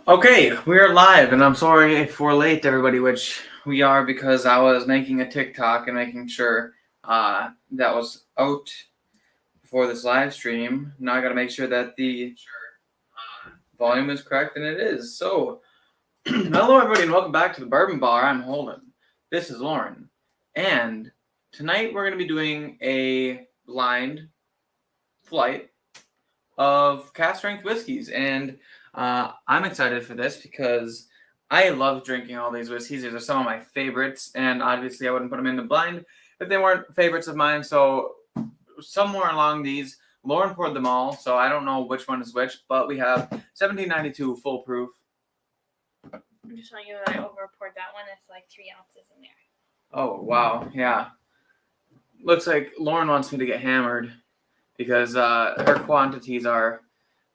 Okay, we're live, and I'm sorry if we're late, everybody, which we are because I was making a TikTok and making sure that was out before this live stream. Now I gotta make sure that the volume is correct, and it is. So, hello, everybody, and welcome back to the Bourbon Bar. I'm Holden. This is Loren, and tonight we're gonna be doing a blind flight of cask strength whiskeys, and I'm excited for this because I love drinking all these whiskeys. These are some of my favorites, and obviously I wouldn't put them in the blind if they weren't favorites of mine. So somewhere along these, Loren poured them all, so I don't know which one is which, but we have 1792 full proof. I'm just showing you that I over poured that one. It's like 3 ounces in there. Oh, wow, yeah. Looks like Loren wants me to get hammered because her quantities are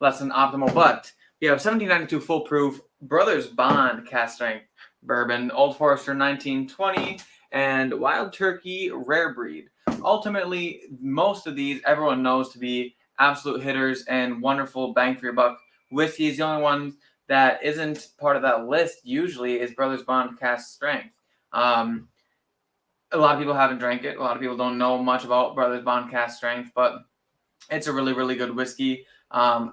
less than optimal, but we have 1792 full proof Brothers Bond cask strength bourbon, Old Forester 1920, and Wild Turkey Rare Breed. Ultimately, most of these everyone knows to be absolute hitters and wonderful bang for your buck whiskeys. The only one that isn't part of that list usually is Brothers Bond cask strength. A lot of people haven't drank it. A lot of people don't know much about Brothers Bond cask strength, but it's a really, really good whiskey,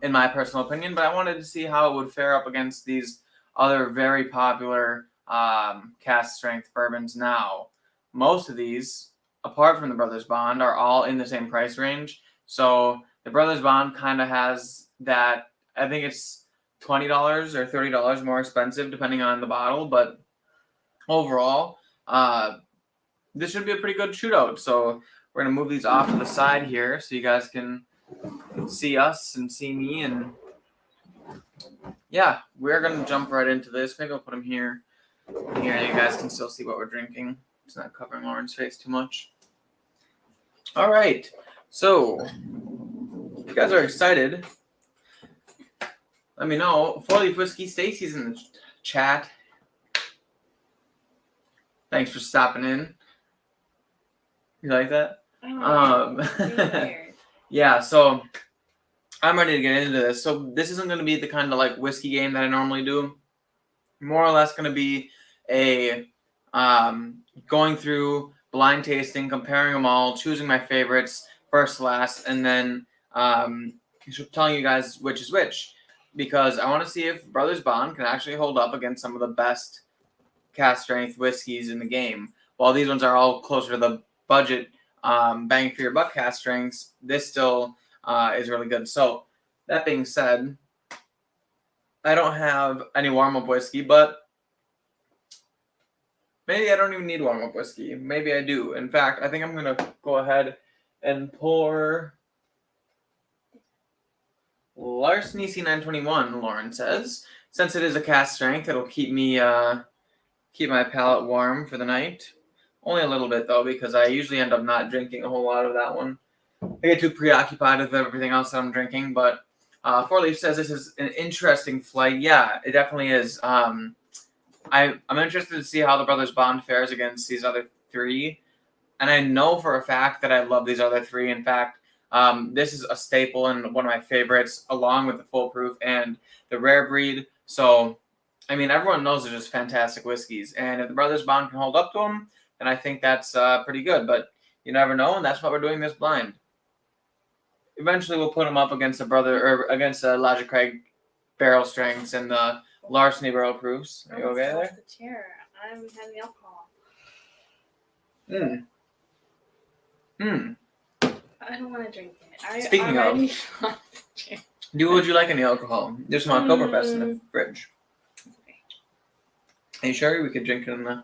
in my personal opinion. But I wanted to see how it would fare up against these other very popular cask strength bourbons now. Most of these, apart from the Brothers Bond, are all in the same price range. So the Brothers Bond kind of has that, I think it's $20 or $30 more expensive depending on the bottle. But overall, this should be a pretty good shootout. So we're going to move these off to the side here so you guys can see us and see me. And yeah, we're going to jump right into this. Maybe I'll put them here. Here, you guys can still see what we're drinking. It's not covering Loren's face too much. All right. So, if you guys are excited, let me know. 4-Leaf Whiskey, Stacy's in the chat. Thanks for stopping in. You like that? Yeah, so I'm ready to get into this. So this isn't going to be the kind of like whiskey game that I normally do. More or less going to be a going through blind tasting, comparing them all, choosing my favorites first to last, and then telling you guys which is which, because I want to see if Brothers Bond can actually hold up against some of the best cask strength whiskeys in the game. While these ones are all closer to the budget bang for your buck cask strengths, this still is really good. So that being said, I don't have any warm-up whiskey, but maybe I don't even need warm-up whiskey. Maybe I do. In fact, I think I'm going to go ahead and pour Larceny C921, Loren says. Since it is a cask strength, it'll keep me keep my palate warm for the night. Only a little bit, though, because I usually end up not drinking a whole lot of that one. I get too preoccupied with everything else that I'm drinking, but 4-Leaf says this is an interesting flight. Yeah, it definitely is. I'm interested to see how the Brothers Bond fares against these other three, and I know for a fact that I love these other three. In fact, this is a staple and one of my favorites, along with the Full Proof and the Rare Breed. So, I mean, everyone knows they're just fantastic whiskeys, and if the Brothers Bond can hold up to them, then I think that's pretty good. But you never know, and that's why we're doing this blind. Eventually, we'll put them up against against the Elijah Craig barrel strengths and the Larceny barrel proofs. Are you okay there? The chair. I haven't had any alcohol. I don't want to drink it. Speaking of, would you like any alcohol? There's some Oktoberfest in the fridge. Okay. Are you sure we could drink it in the?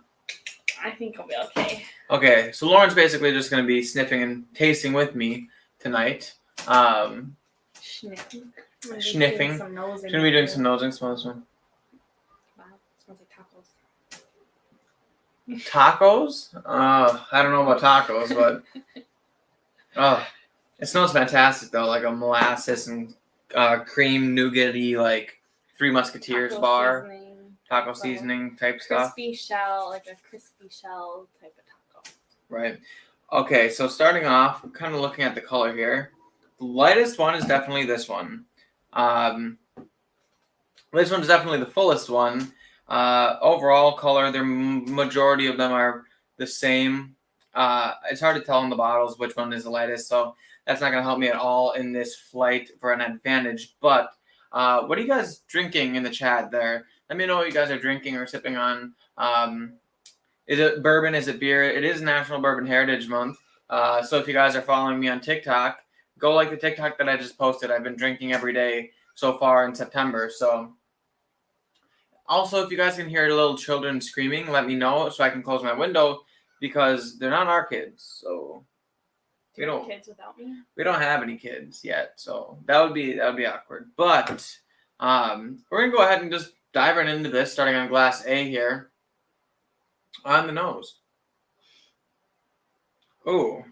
I think I'll be okay. Okay, so Loren's basically just going to be sniffing and tasting with me tonight. Sniffing. She's going to be doing some nosing. Smell this one. Wow, it smells like tacos. Tacos? I don't know about tacos, but it smells fantastic though, like a molasses and cream nougaty, like Three Musketeers taco bar, seasoning, taco seasoning type stuff. Crispy shell, like a crispy shell type of taco. Right. Okay, so starting off, I'm kind of looking at the color here. The lightest one is definitely this one. This one's definitely the fullest one. Overall color, the majority of them are the same. It's hard to tell in the bottles which one is the lightest, so that's not going to help me at all in this flight for an advantage. But what are you guys drinking in the chat there? Let me know what you guys are drinking or sipping on. Is it bourbon? Is it beer? It is National Bourbon Heritage Month. So if you guys are following me on TikTok, go like the TikTok that I just posted. I've been drinking every day so far in September. So also, if you guys can hear little children screaming, let me know so I can close my window because they're not our kids. So Do you have kids without me? we don't have any kids yet. So that would be awkward. But we're gonna go ahead and just dive right into this, starting on glass A here. On the nose. Ooh.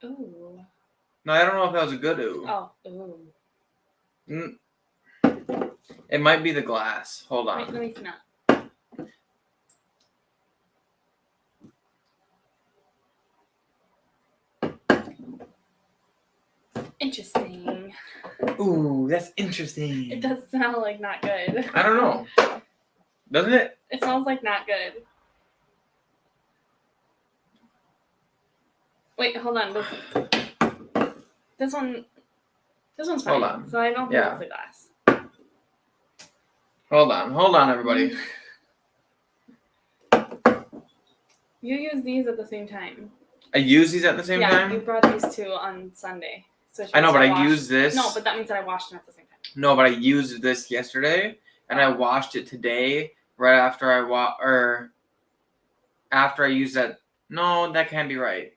Ooh. No, I don't know if that was a good ooh. Oh, ooh. It might be the glass. Hold on. Wait, let me smell. Interesting. Ooh, that's interesting. It does smell like not good. I don't know. Doesn't it? It smells like not good. Wait, hold on. This one's fine. Hold on. So I don't think it's the glass. Hold on, everybody. You use these at the same time. I use these at the same time? Yeah, you brought these two on Sunday. So I know, but I used this. No, but that means that I washed them at the same time. No, but I used this yesterday, and I washed it today right after after I used that. No, that can't be right.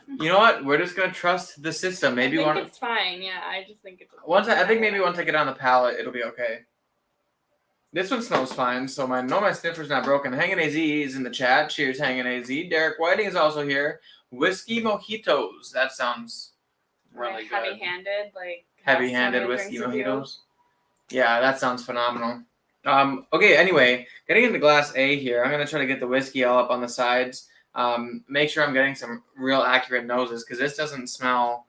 You know what? We're just gonna trust the system. Maybe I think it's fine. Yeah, I just think it's. I think maybe once I get on the palate, it'll be okay. This one smells fine, so my sniffer's not broken. Hangin' AZ is in the chat. Cheers, Hangin' AZ. Derek Whiting is also here. Whiskey mojitos. That sounds really good. Heavy-handed, heavy-handed whiskey mojitos. Yeah, that sounds phenomenal. Okay, anyway, getting into glass A here. I'm gonna try to get the whiskey all up on the sides. Make sure I'm getting some real accurate noses because this doesn't smell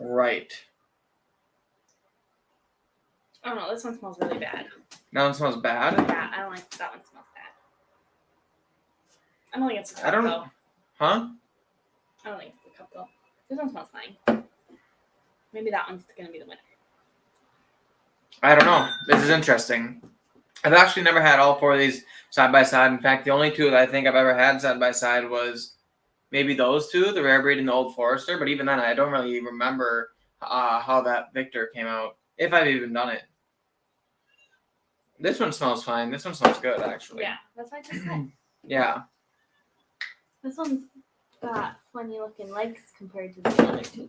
right. Oh no, this one smells really bad. That one smells bad? Yeah, I don't like that one smells bad. I don't think it's the cup though. Huh? I don't think it's the cup though. This one smells fine. Maybe that one's gonna be the winner. I don't know. This is interesting. I've actually never had all four of these side by side. In fact, the only two that I think I've ever had side by side was maybe those two, the Rare Breed and the Old Forester. But even then, I don't really remember how that Victor came out, if I've even done it. This one smells fine. This one smells good, actually. Yeah, that's what I just said. Yeah. This one's got funny looking legs compared to the other two.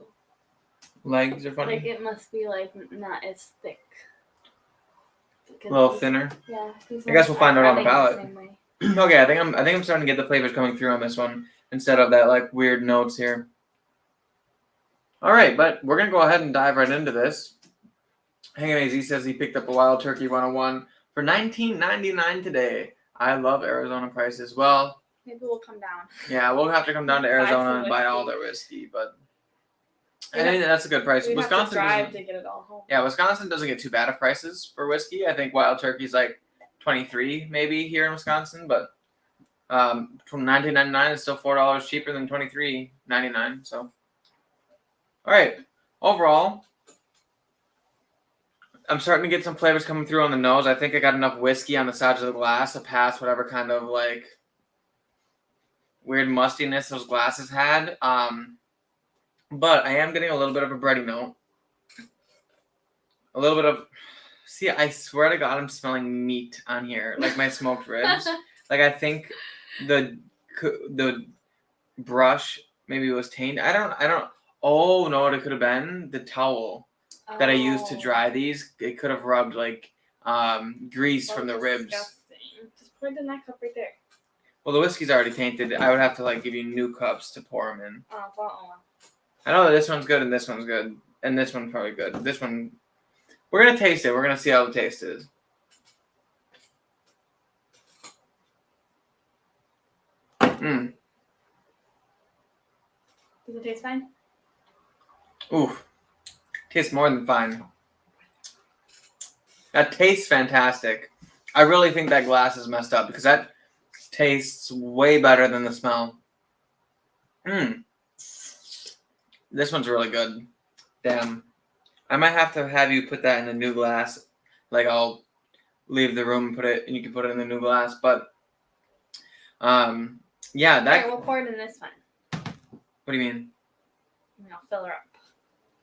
Legs are funny? Like it must be like not as thick. A little thinner. Yeah. I guess we'll find out on the palate. Okay, I think I'm starting to get the flavors coming through on this one instead of that like weird notes here. All right, but we're gonna go ahead and dive right into this. Hangin' AZ says he picked up a Wild Turkey 101 for $19.99 today. I love Arizona prices. Well, maybe we'll come down. Yeah, we'll have to come down to Arizona and buy all their whiskey, but I think that's a good price. Wisconsin drive to get it all home. Yeah, Wisconsin doesn't get too bad of prices for whiskey. I think Wild Turkey's like $23 maybe here in Wisconsin, but from $19.99 it's still $4 cheaper than $23.99. So, all right, overall, I'm starting to get some flavors coming through on the nose. I think I got enough whiskey on the sides of the glass to pass whatever kind of like weird mustiness those glasses had. But I am getting a little bit of a bready note. A little bit of... See, I swear to God, I'm smelling meat on here. Like my smoked ribs. Like I think the brush maybe was tainted. I don't... Oh, no, it could have been the towel that I used to dry these. It could have rubbed like grease from the ribs. Just put it in that cup right there. Well, the whiskey's already tainted. I would have to like give you new cups to pour them in. Oh, well. I know that this one's good and this one's good. And this one's probably good. This one, we're going to taste it. We're going to see how the taste is. Does it taste fine? Oof. Tastes more than fine. That tastes fantastic. I really think that glass is messed up because that tastes way better than the smell. This one's really good. Damn. I might have you put that in the new glass. Like, I'll leave the room and put it, and you can put it in the new glass. But, yeah, that. Here, we'll pour it in this one. What do you mean? I'll fill her up.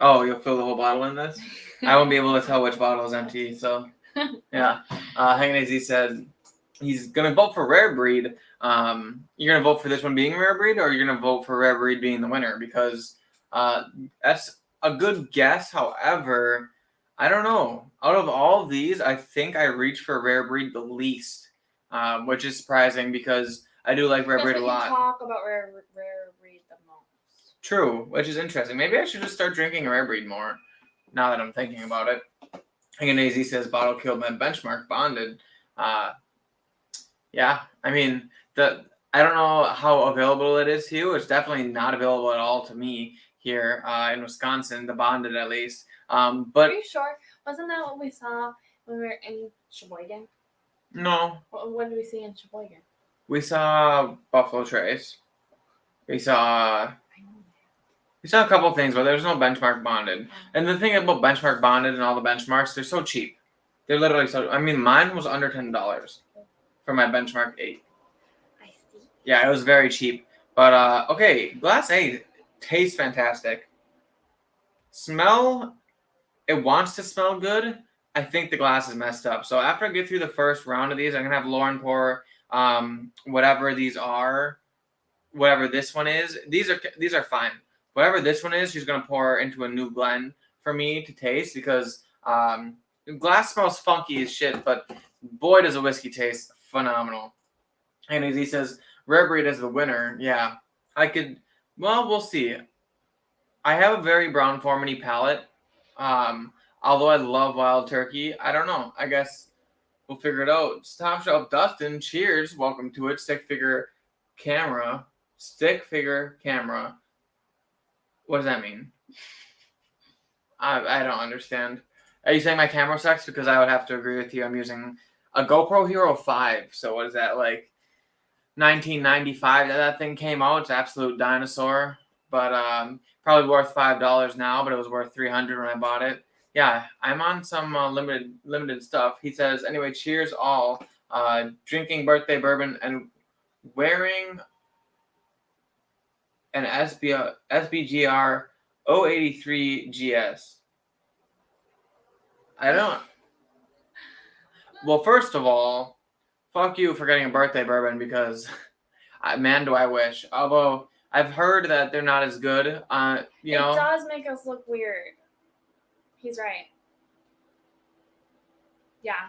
Oh, you'll fill the whole bottle in this? I won't be able to tell which bottle is empty, so. Yeah. Hanging AZ said he's going to vote for Rare Breed. You're going to vote for this one being Rare Breed, or you're going to vote for Rare Breed being the winner? Because that's a good guess. However, I don't know. Out of all of these, I think I reached for Rare Breed the least, which is surprising because I do like Rare Breed a lot. You talk about Rare Breed the most. True, which is interesting. Maybe I should just start drinking Rare Breed more now that I'm thinking about it. Hanging AZ says bottle killed my benchmark bonded. Yeah, I mean, I don't know how available it is to you. It's definitely not available at all to me here in Wisconsin, the bonded at least. But are you sure? Wasn't that what we saw when we were in Sheboygan? No. What did we see in Sheboygan? We saw Buffalo Trace. We saw a couple things, but there's no benchmark bonded. And the thing about benchmark bonded and all the benchmarks, they're so cheap. They're literally so. I mean, mine was under $10 for my benchmark 8. I see. Yeah, it was very cheap. But okay, glass 8 tastes fantastic. Smell, it wants to smell good. I think the glass is messed up. So after I get through the first round of these, I'm gonna have Loren pour whatever these are, whatever this one is. These are fine. Whatever this one is, she's gonna pour into a new blend for me to taste because glass smells funky as shit, but boy does a whiskey taste phenomenal. And as he says, Rare Breed is the winner. Yeah, I could. Well, we'll see. I have a very brown formity palate. Although I love Wild Turkey, I don't know. I guess we'll figure it out. Top Shelf Dustin, cheers. Welcome to it. Stick figure camera. What does that mean? I don't understand. Are you saying my camera sucks? Because I would have to agree with you. I'm using a GoPro Hero 5. So what is that, like 1995 that thing came out? It's an absolute dinosaur. But probably worth $5 now, but it was worth $300 when I bought it. Yeah, I'm on some limited stuff. He says, anyway, cheers all. Drinking birthday bourbon and wearing an SBGR 083 GS. I don't. Well, first of all, fuck you for getting a birthday bourbon because, man, do I wish. Although I've heard that they're not as good. You know. It does make us look weird. He's right. Yeah.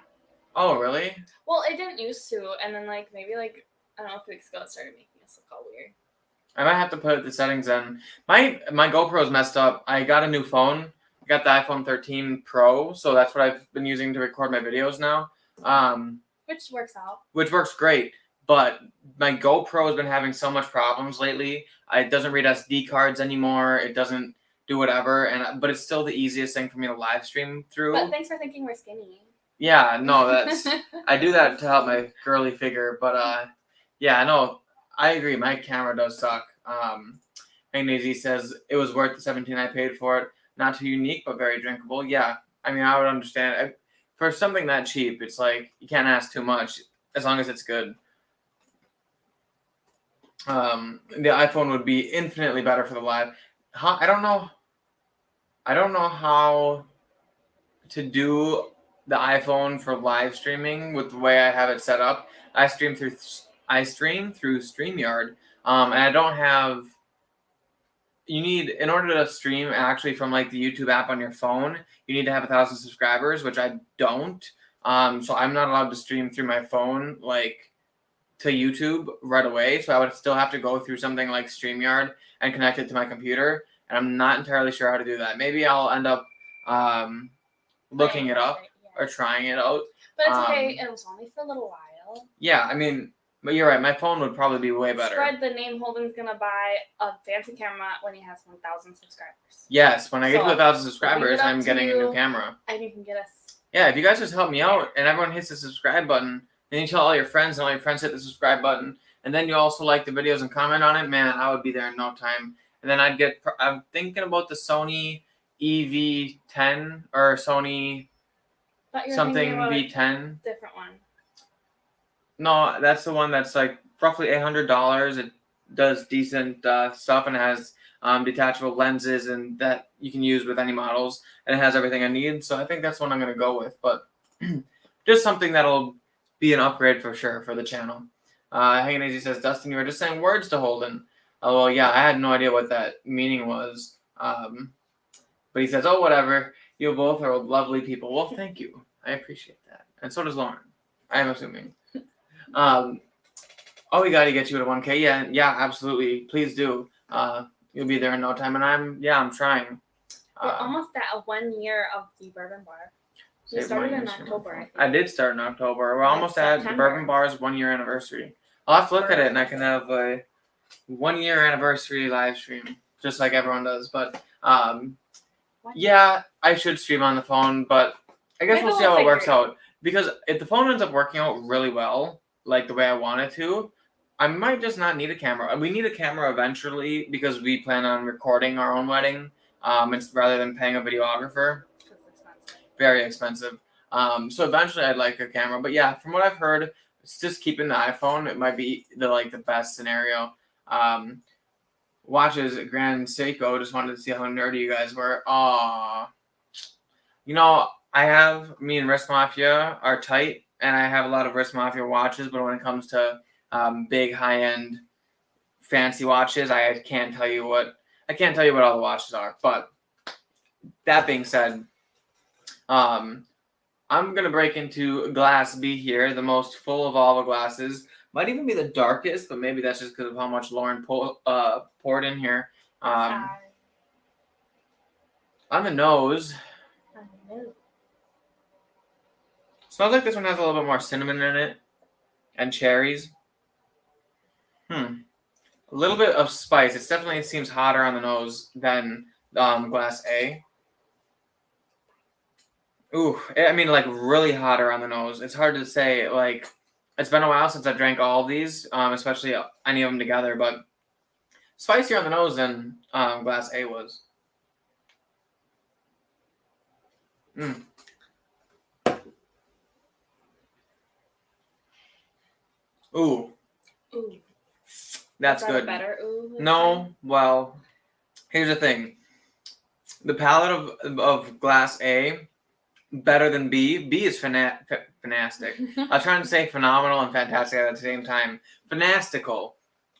Oh, really? Well, it didn't used to, and then maybe I don't know, a few weeks ago it started making us look all weird. I might have to put the settings in. My GoPro's messed up. I got a new phone. I got the iPhone 13 Pro, so that's what I've been using to record my videos now. Which works out. Which works great, but my GoPro has been having so much problems lately. It doesn't read SD cards anymore. It doesn't do whatever, but it's still the easiest thing for me to live stream through. But thanks for thinking we're skinny. Yeah, no, that's I do that to help my girly figure, but yeah, no, I agree. My camera does suck. And he says it was worth the $17 I paid for it. Not too unique, but very drinkable. Yeah, I mean, I would understand for something that cheap. It's like you can't ask too much as long as it's good. The iPhone would be infinitely better for the live. I don't know how to do the iPhone for live streaming with the way I have it set up. I stream through StreamYard, and I don't have. You need, in order to stream actually from the YouTube app on your phone, you need to have 1,000 subscribers, which I don't. So I'm not allowed to stream through my phone to YouTube right away. So I would still have to go through something like StreamYard and connect it to my computer. And I'm not entirely sure how to do that. Maybe I'll end up looking it up or trying it out. But it's okay. It was only for a little while. Yeah, I mean, but you're right. My phone would probably be way better. Spread the name. Holden's gonna buy a fancy camera when he has 1,000 subscribers. Yes, when I get to 1,000 subscribers, I'm getting a new camera. And you can get us Yeah, if you guys just help me out and everyone hits the subscribe button, then you tell all your friends and all your friends hit the subscribe button, and then you also like the videos and comment on it, man, I would be there in no time. And then I'm thinking about the Sony EV10 or Sony something V10. Different one. No, that's the one that's like roughly $800. It does decent stuff and it has detachable lenses and that you can use with any models, and it has everything I need. So I think that's what I'm gonna go with. But just something that'll be an upgrade for sure for the channel. Hanging Easy says, Dustin, you were just saying words to Holden. Oh well, yeah, I had no idea what that meaning was. But he says, oh whatever. You both are lovely people. Well, thank you. I appreciate that, and so does Lauren. I am assuming. Oh, we got to get you to 1K. Yeah, absolutely. Please do. You'll be there in no time, and I'm trying. We're almost at 1 year of the Bourbon Bar. We started in October. I did start in October. We're almost at the Bourbon Bar's 1 year anniversary. I'll have to look at it, and I can have a 1 year anniversary live stream, just like everyone does. But yeah, I should stream on the phone, but I guess we'll see how it works out. Because if the phone ends up working out really well, like the way I want it to, I might just not need a camera. We need a camera eventually because we plan on recording our own wedding, rather than paying a videographer. Very expensive. So eventually I'd like a camera. But yeah, from what I've heard, it's just keeping the iPhone. It might be the best scenario. Watches Grand Seiko. Just wanted to see how nerdy you guys were. Aww. You know, me and Wrist Mafia are tight, and I have a lot of Wrist Mafia watches, but when it comes to big high-end fancy watches, I can't tell you what all the watches are. But that being said, I'm gonna break into glass B here, the most full of all the glasses. Might even be the darkest, but maybe that's just because of how much Lauren poured in here. On the nose. Smells like this one has a little bit more cinnamon in it and cherries. A little bit of spice. It definitely seems hotter on the nose than glass A. Ooh, I mean, like really hotter on the nose. It's hard to say. Like, it's been a while since I've drank all of these, especially any of them together, but spicier on the nose than glass A was. Ooh. That's good. Better? Ooh, no, well, here's the thing. The palate of glass A, better than B. B is fantastic. I was trying to say phenomenal and fantastic at the same time. Fanastical.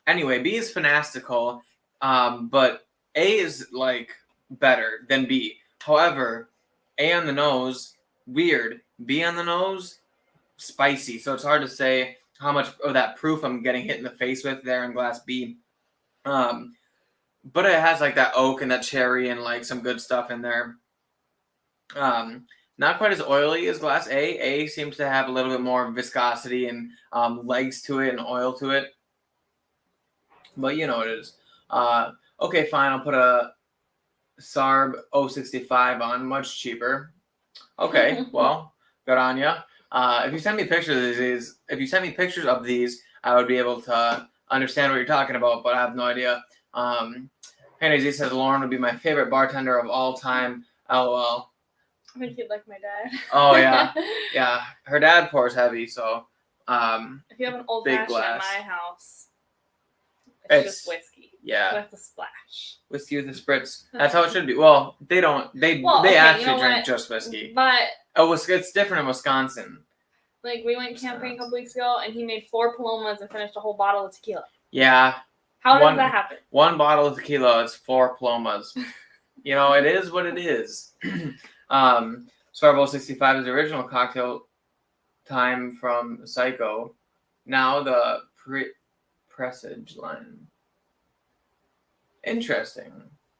Anyway, B is fanastical, but A is like better than B. However, A on the nose, weird. B on the nose, spicy. So it's hard to say how much of that proof I'm getting hit in the face with there in glass B. But it has like that oak and that cherry and like some good stuff in there. Not quite as oily as glass A. A seems to have a little bit more viscosity and legs to it and oil to it. But you know what it is. Okay, fine. I'll put a Sarb 065 on. Much cheaper. Okay, well, good on ya. If you send me pictures of these, I would be able to understand what you're talking about, but I have no idea. Henry Z says Lauren would be my favorite bartender of all time. LOL. I think you'd like my dad. Oh yeah, yeah. Her dad pours heavy, so. If you have an old fashioned at my house, it's just whiskey. Yeah. With a splash. Whiskey with a spritz. That's how it should be. Well, they don't. They actually drink just whiskey. But it's different in Wisconsin. Like we went camping a couple weeks ago, and he made 4 palomas and finished a whole bottle of tequila. Yeah. How does that happen? 1 bottle of tequila is 4 palomas. You know, it is what it is. Swarbo 65 is the original cocktail time from Psycho. Now the presage line. Interesting.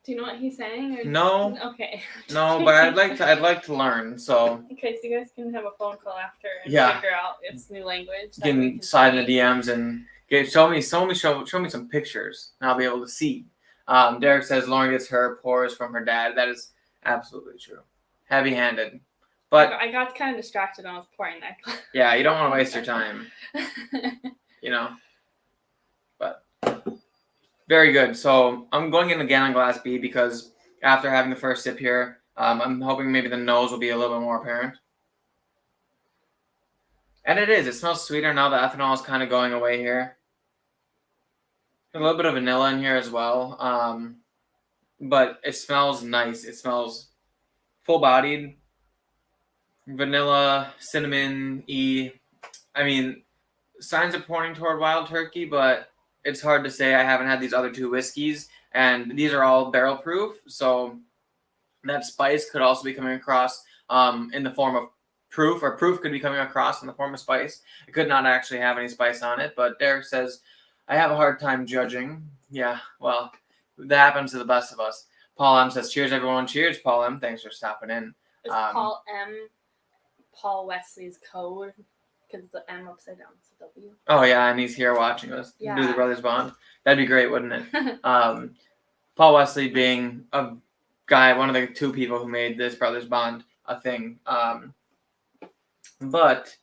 Do you know what he's saying? Or no. Okay. No, but I'd like to learn. So. Okay, so you guys can have a phone call after and figure out its new language. You can slide in the DMs and show me some pictures, and I'll be able to see. Derek says Lauren gets her pours from her dad. That is absolutely true. Heavy-handed. But I got kind of distracted when I was pouring that. yeah, you don't want to waste your time, But very good. So I'm going in again on glass B because after having the first sip here, I'm hoping maybe the nose will be a little bit more apparent. And it is. It smells sweeter now. The ethanol is kind of going away here. A little bit of vanilla in here as well. But it smells nice. It smells full-bodied. Vanilla, cinnamon, I mean, signs are pointing toward wild turkey, but it's hard to say. I haven't had these other two whiskeys, and these are all barrel proof, so that spice could also be coming across in the form of proof, or proof could be coming across in the form of spice. It could not actually have any spice on it, but Derek says, I have a hard time judging. Yeah, well, that happens to the best of us. Paul M says, cheers, everyone. Cheers, Paul M. Thanks for stopping in. Is Paul M. Paul Wesley's code? Because it's the M upside down. It's a W. Oh, yeah, and he's here watching us do the Brothers Bond. That'd be great, wouldn't it? Paul Wesley being a guy, one of the two people who made this Brothers Bond a thing. But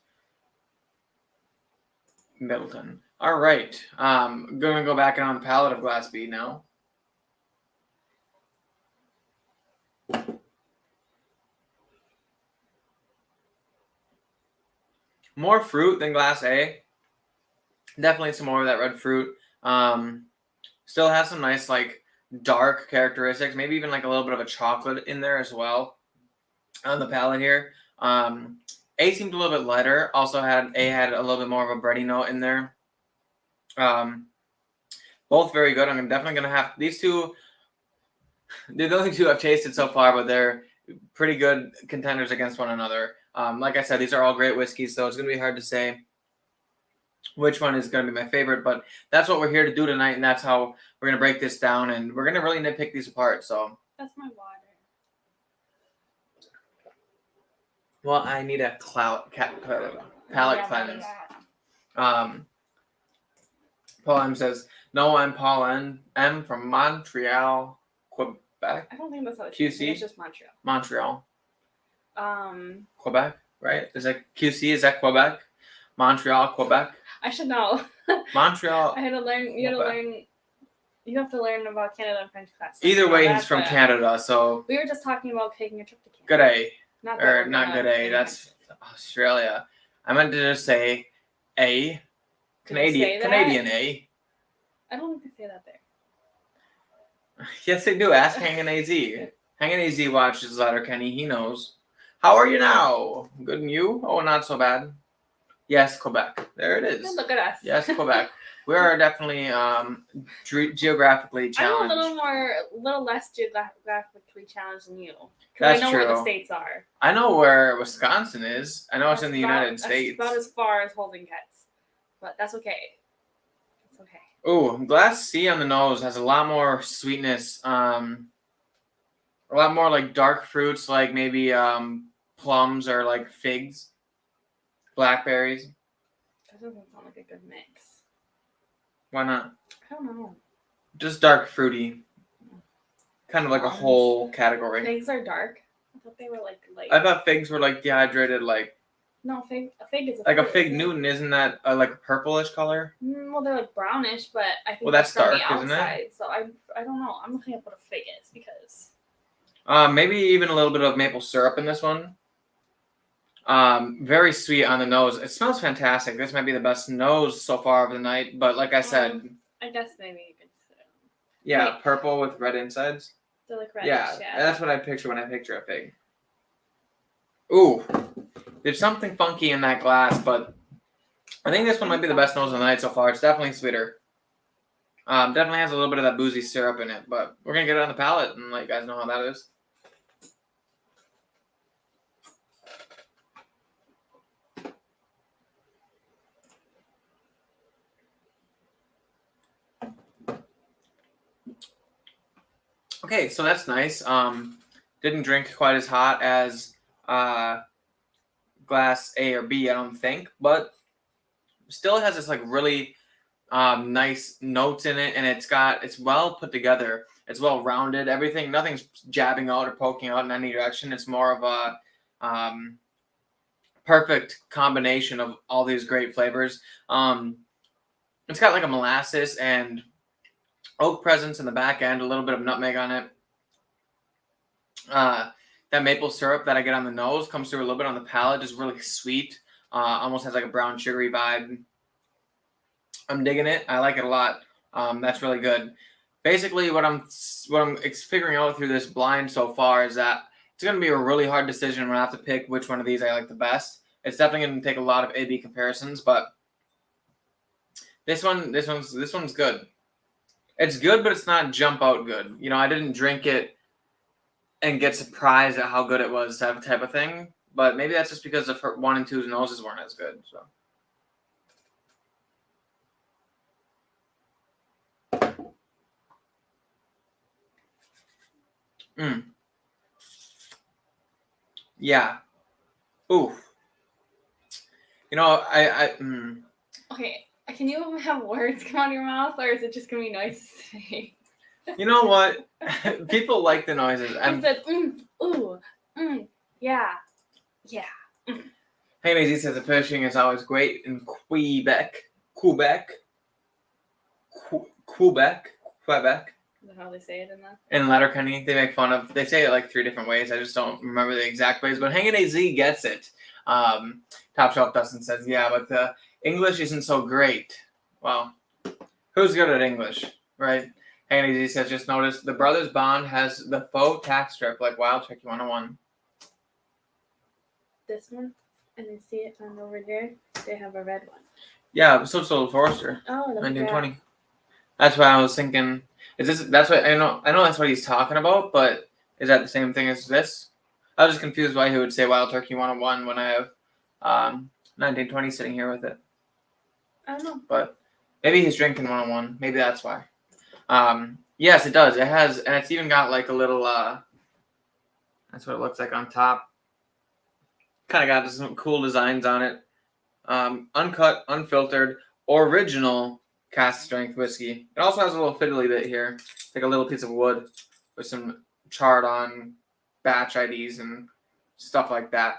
Middleton. All right. I'm going to go back on the palate of Glass B now. More fruit than Glass A. Definitely some more of that red fruit. Still has some nice, like, dark characteristics. Maybe even, like, a little bit of a chocolate in there as well on the palate here. A seemed a little bit lighter. Also had a little bit more of a bready note in there. Both very good. I'm definitely going to have these two. They're the only two I've tasted so far, but they're pretty good contenders against one another. Like I said, these are all great whiskeys, so it's going to be hard to say which one is going to be my favorite, but that's what we're here to do tonight, and that's how we're going to break this down, and we're going to really nitpick these apart. So that's my water. Well, I need a palate cleanse. Paul M says, no, I'm Paul M from Montreal, Quebec. I don't think that's how QC? It's just Montreal. Montreal. Quebec, right? Is that QC? Is that Quebec? Montreal, Quebec? I should know. Montreal. I had to learn. You have to learn about Canada in French class. Either way, he's from Canada, so. We were just talking about taking a trip to Canada. Good A. Not good A. That's Australia. I meant to just say A. Canadian A. I don't think they say that there. Yes, they do. Ask Hangin' AZ. Hangin' AZ watches Letterkenny. He knows. How are you now? Good, and you? Oh, not so bad. Yes, Quebec. There it is. Look at us. Yes, Quebec. We are definitely geographically challenged. I'm a little less geographically challenged than you. That's I know true. where the states are. I know where Wisconsin is. I know it's in the United States. That's about as far as Holden gets, but that's okay. It's okay. Ooh, Glass C on the nose has a lot more sweetness. A lot more like dark fruits, like maybe plums or like figs, blackberries. That doesn't sound like a good mix. Why not? I don't know. Just dark fruity. Kind of like a whole category. Figs are dark. I thought they were like light. I thought figs were like dehydrated, like. No, a fig is like a fig Newton, isn't that like a purplish color? Well, they're like brownish, but I think that's from dark, the outside, isn't it? So I don't know. I'm looking up what a fig is because. Maybe even a little bit of maple syrup in this one. Very sweet on the nose. It smells fantastic. This might be the best nose so far of the night. But like I said, I guess maybe you could. Yeah, purple with red insides. They're like reddish. Yeah, yeah, that's what I picture when I picture a fig. Ooh, there's something funky in that glass, but I think this one might be the best nose of the night so far. It's definitely sweeter. Definitely has a little bit of that boozy syrup in it, but we're gonna get it on the palate and let you guys know how that is. Okay, so that's nice. Didn't drink quite as hot as Glass A or B, I don't think, but still has this like really nice notes in it, and it's well put together. It's well rounded. Everything, nothing's jabbing out or poking out in any direction. It's more of a Perfect combination of all these great flavors. It's got like a molasses and oak presence in the back end, a little bit of nutmeg on it. That maple syrup that I get on the nose comes through a little bit on the palate, just really sweet. Almost has like a brown sugary vibe. I'm digging it. I like it a lot. That's really good. Basically, what I'm figuring out through this blind so far is that it's going to be a really hard decision. I'm going to have to pick which one of these I like the best. It's definitely going to take a lot of A/B comparisons, but this one's good. It's good, but it's not jump out good. You know, I didn't drink it and get surprised at how good it was, that type of thing. But maybe that's just because the 1 and 2's noses weren't as good. So. Yeah. Ooh. You know, Okay, can you have words come out of your mouth, or is it just gonna be noises today? You know what? People like the noises. I said, ooh, yeah. Hey, Maisie says the fishing is always great in Quebec. Is that how they say it in the? In Letterkenny, they make fun of. They say it like 3 different ways. I just don't remember the exact ways. But Hanging AZ gets it. Top Shelf Dustin says, yeah, but the English isn't so great. Well, who's good at English, right? Hanging AZ says, just notice the Brothers Bond has the faux tack strip like Wild Turkey 101. This one, and I see it on over there. They have a red one. Yeah, so Forester. Oh, 1920. That's why I was thinking. Is this? That's what I know. I know that's what he's talking about, but is that the same thing as this? I was just confused why he would say Wild Turkey 101 when I have 1920 sitting here with it. I don't know. But maybe he's drinking 101. Maybe that's why. Yes, it does. It has, and it's even got like a little. That's what it looks like on top. Kind of got some cool designs on it. Uncut, unfiltered, original cask strength whiskey. It also has a little fiddly bit here, like a little piece of wood with some chart on batch IDs and stuff like that.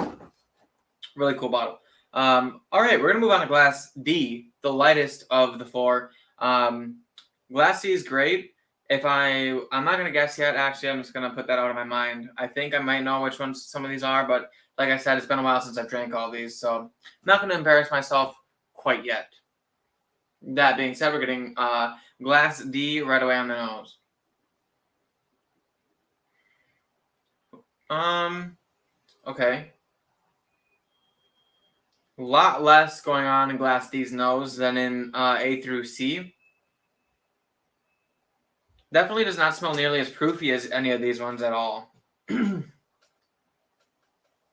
Really cool bottle. All right, we're gonna move on to Glass D, the lightest of the 4. Glass D is great. I'm not gonna guess yet. Actually, I'm just gonna put that out of my mind. I think I might know which ones some of these are, but like I said, it's been a while since I've drank all these, so I'm not gonna embarrass myself quite yet. That being said, we're getting Glass D right away on the nose. Okay. A lot less going on in Glass D's nose than in A through C. Definitely does not smell nearly as proofy as any of these ones at all.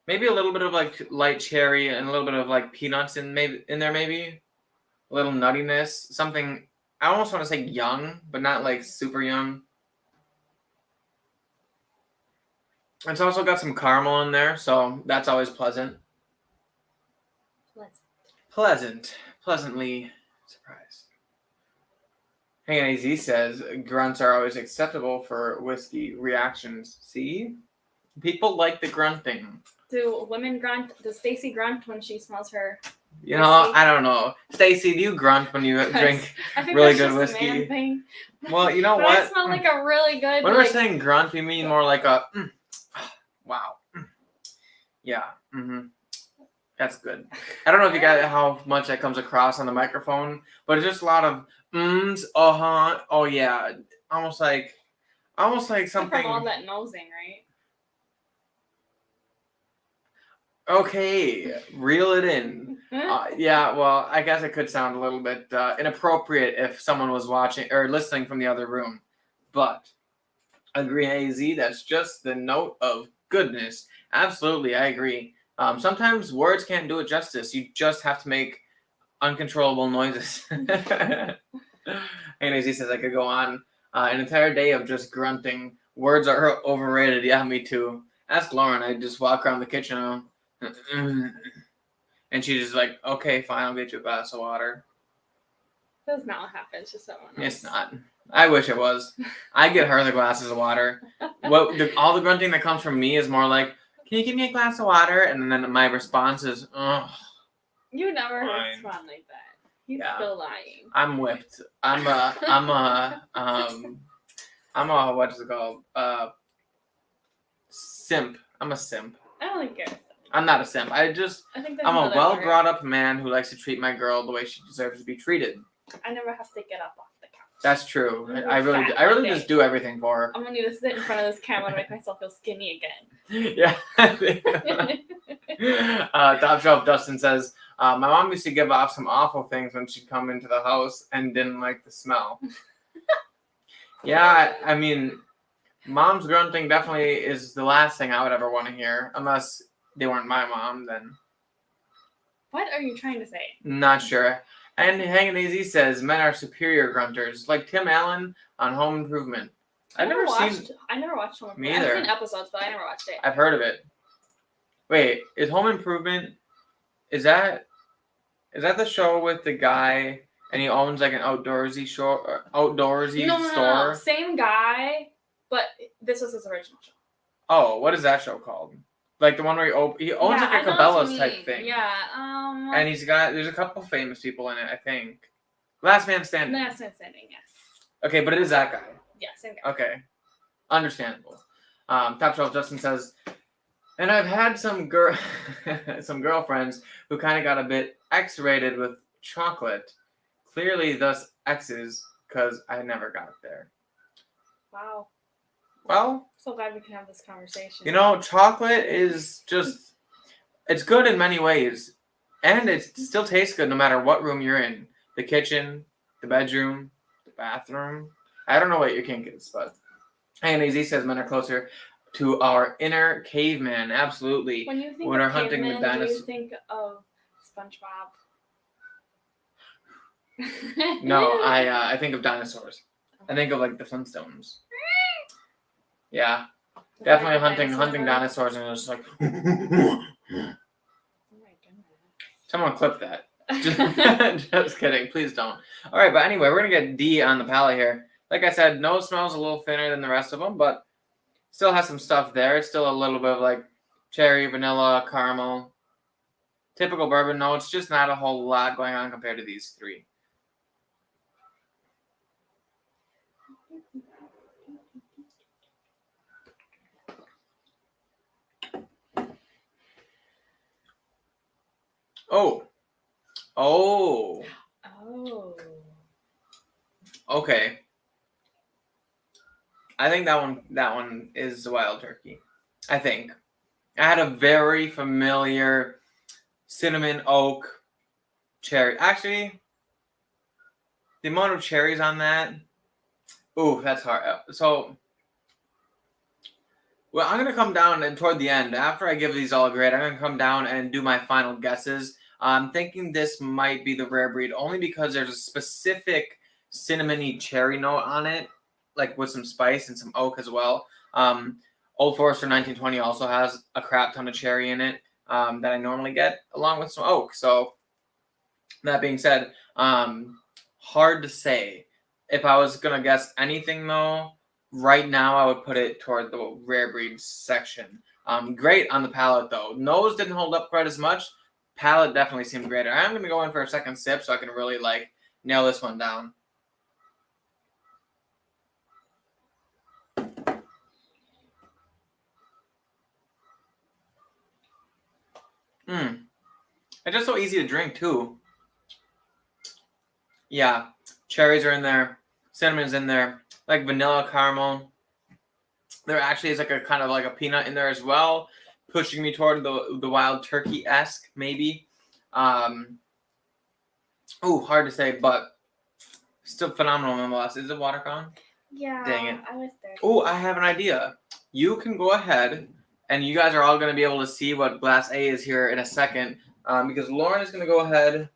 Maybe a little bit of like light cherry and a little bit of like peanuts in there maybe. A little nuttiness, something I almost want to say young, but not like super young. It's also got some caramel in there, so that's always pleasant. Pleasantly surprised. Hanging AZ says grunts are always acceptable for whiskey reactions. See, people like the grunting. Do women grunt? Does Stacy grunt when she smells her? You know, whiskey? I don't know. Stacy, do you grunt when you drink really good whiskey? A man thing. Well, you know what? I smell like a really good. When we're saying grunt, we mean more like a wow. Yeah. That's good. I don't know if you got how much that comes across on the microphone, but it's just a lot of oh yeah, almost like something. From all that nosing, right? Okay, reel it in. Yeah, well, I guess it could sound a little bit inappropriate if someone was watching or listening from the other room, but agree, AZ. That's just the note of goodness. Absolutely, I agree. Sometimes words can't do it justice. You just have to make uncontrollable noises. And AZ says I could go on an entire day of just grunting. Words are overrated. Yeah, me too. Ask Loren. I just walk around the kitchen and she's just like, okay, fine, I'll get you a glass of water. That's not what happens to someone else. It's not. I wish it was. I get her the glasses of water. All the grunting that comes from me is more like, can you give me a glass of water? And then my response is, ugh. You never Fine. respond like that. He's Yeah. still lying. I'm whipped. I'm a what is it called? Simp. I'm a simp. I don't think you're. I'm not a simp. I think there's I'm a another well word. brought up man who likes to treat my girl the way she deserves to be treated. I never have to get up off the couch. That's true. I'm I really fat really one just day. do everything for her. I'm gonna need to sit in front of this camera to make myself feel skinny again. Yeah. Top Shelf Dustin says, my mom used to give off some awful things when she'd come into the house and didn't like the smell. Yeah, I mean, mom's grunting definitely is the last thing I would ever want to hear, unless they weren't my mom, then What are you trying to say? not sure. And Hanging Easy says, men are superior grunters, like Tim Allen on Home Improvement. I never watched Home Improvement. Me either. I've seen episodes, but I never watched it. I've heard of it. Wait, is Home Improvement, is that the show with the guy and he owns like an outdoorsy store? No. Same guy, but this was his original show. Oh, what is that show called? Like the one where he owns like a Cabela's type thing. Yeah. And there's a couple famous people in it, I think. Last Man Standing. Last Man Standing, yes. Okay, but it is that guy. Yeah, same guy. Okay. Understandable. Top Shelf Justin says, and I've had some girlfriends who kind of got a bit X-rated with chocolate. Clearly, thus X's, because I never got there. Wow. Well, So glad we can have this conversation. you know, chocolate is just, it's good in many ways. And it still tastes good no matter what room you're in. The kitchen, the bedroom, the bathroom. I don't know what your kink is, but Hanging Easy says men are closer to our inner caveman. Absolutely. When you think When of we're hunting the cavemen, do dinosaurs. you think of SpongeBob? No, I think of dinosaurs. I think of like the Flintstones. Yeah, definitely hunting dinosaurs, and it's like. Oh my goodness. Someone clip that. Just kidding. Please don't. All right, but anyway, we're gonna get D on the palate here. Like I said, nose smells a little thinner than the rest of them, but still has some stuff there. It's still a little bit of like cherry, vanilla, caramel. Typical bourbon notes, just not a whole lot going on compared to these three. Oh. Okay. I think that one is the wild turkey. I think. I had a very familiar cinnamon oak cherry. Actually, the amount of cherries on that. Ooh, that's hard. So, well, I'm gonna come down and toward the end, after I give these all a grade, I'm gonna come down and do my final guesses. I'm thinking this might be the rare breed only because there's a specific cinnamony cherry note on it, like with some spice and some oak as well. Old Forester 1920 also has a crap ton of cherry in it that I normally get, along with some oak. So, that being said, hard to say. If I was gonna guess anything though, right now I would put it toward the rare breed section. Great on the palate though. Nose didn't hold up quite as much. Palate definitely seemed greater. I'm gonna go in for a second sip so I can really nail this one down. It's just so easy to drink too. Yeah, cherries are in there, cinnamon's in there, like vanilla caramel. There actually is like a kind of like a peanut in there as well, pushing me toward the wild turkey-esque maybe. Hard to say, but still phenomenal nonetheless. Is it water gone? Yeah. Dang it. I was there. Oh, I have an idea. You can go ahead, and you guys are all going to be able to see what glass A is here in a second, because Loren is going to go ahead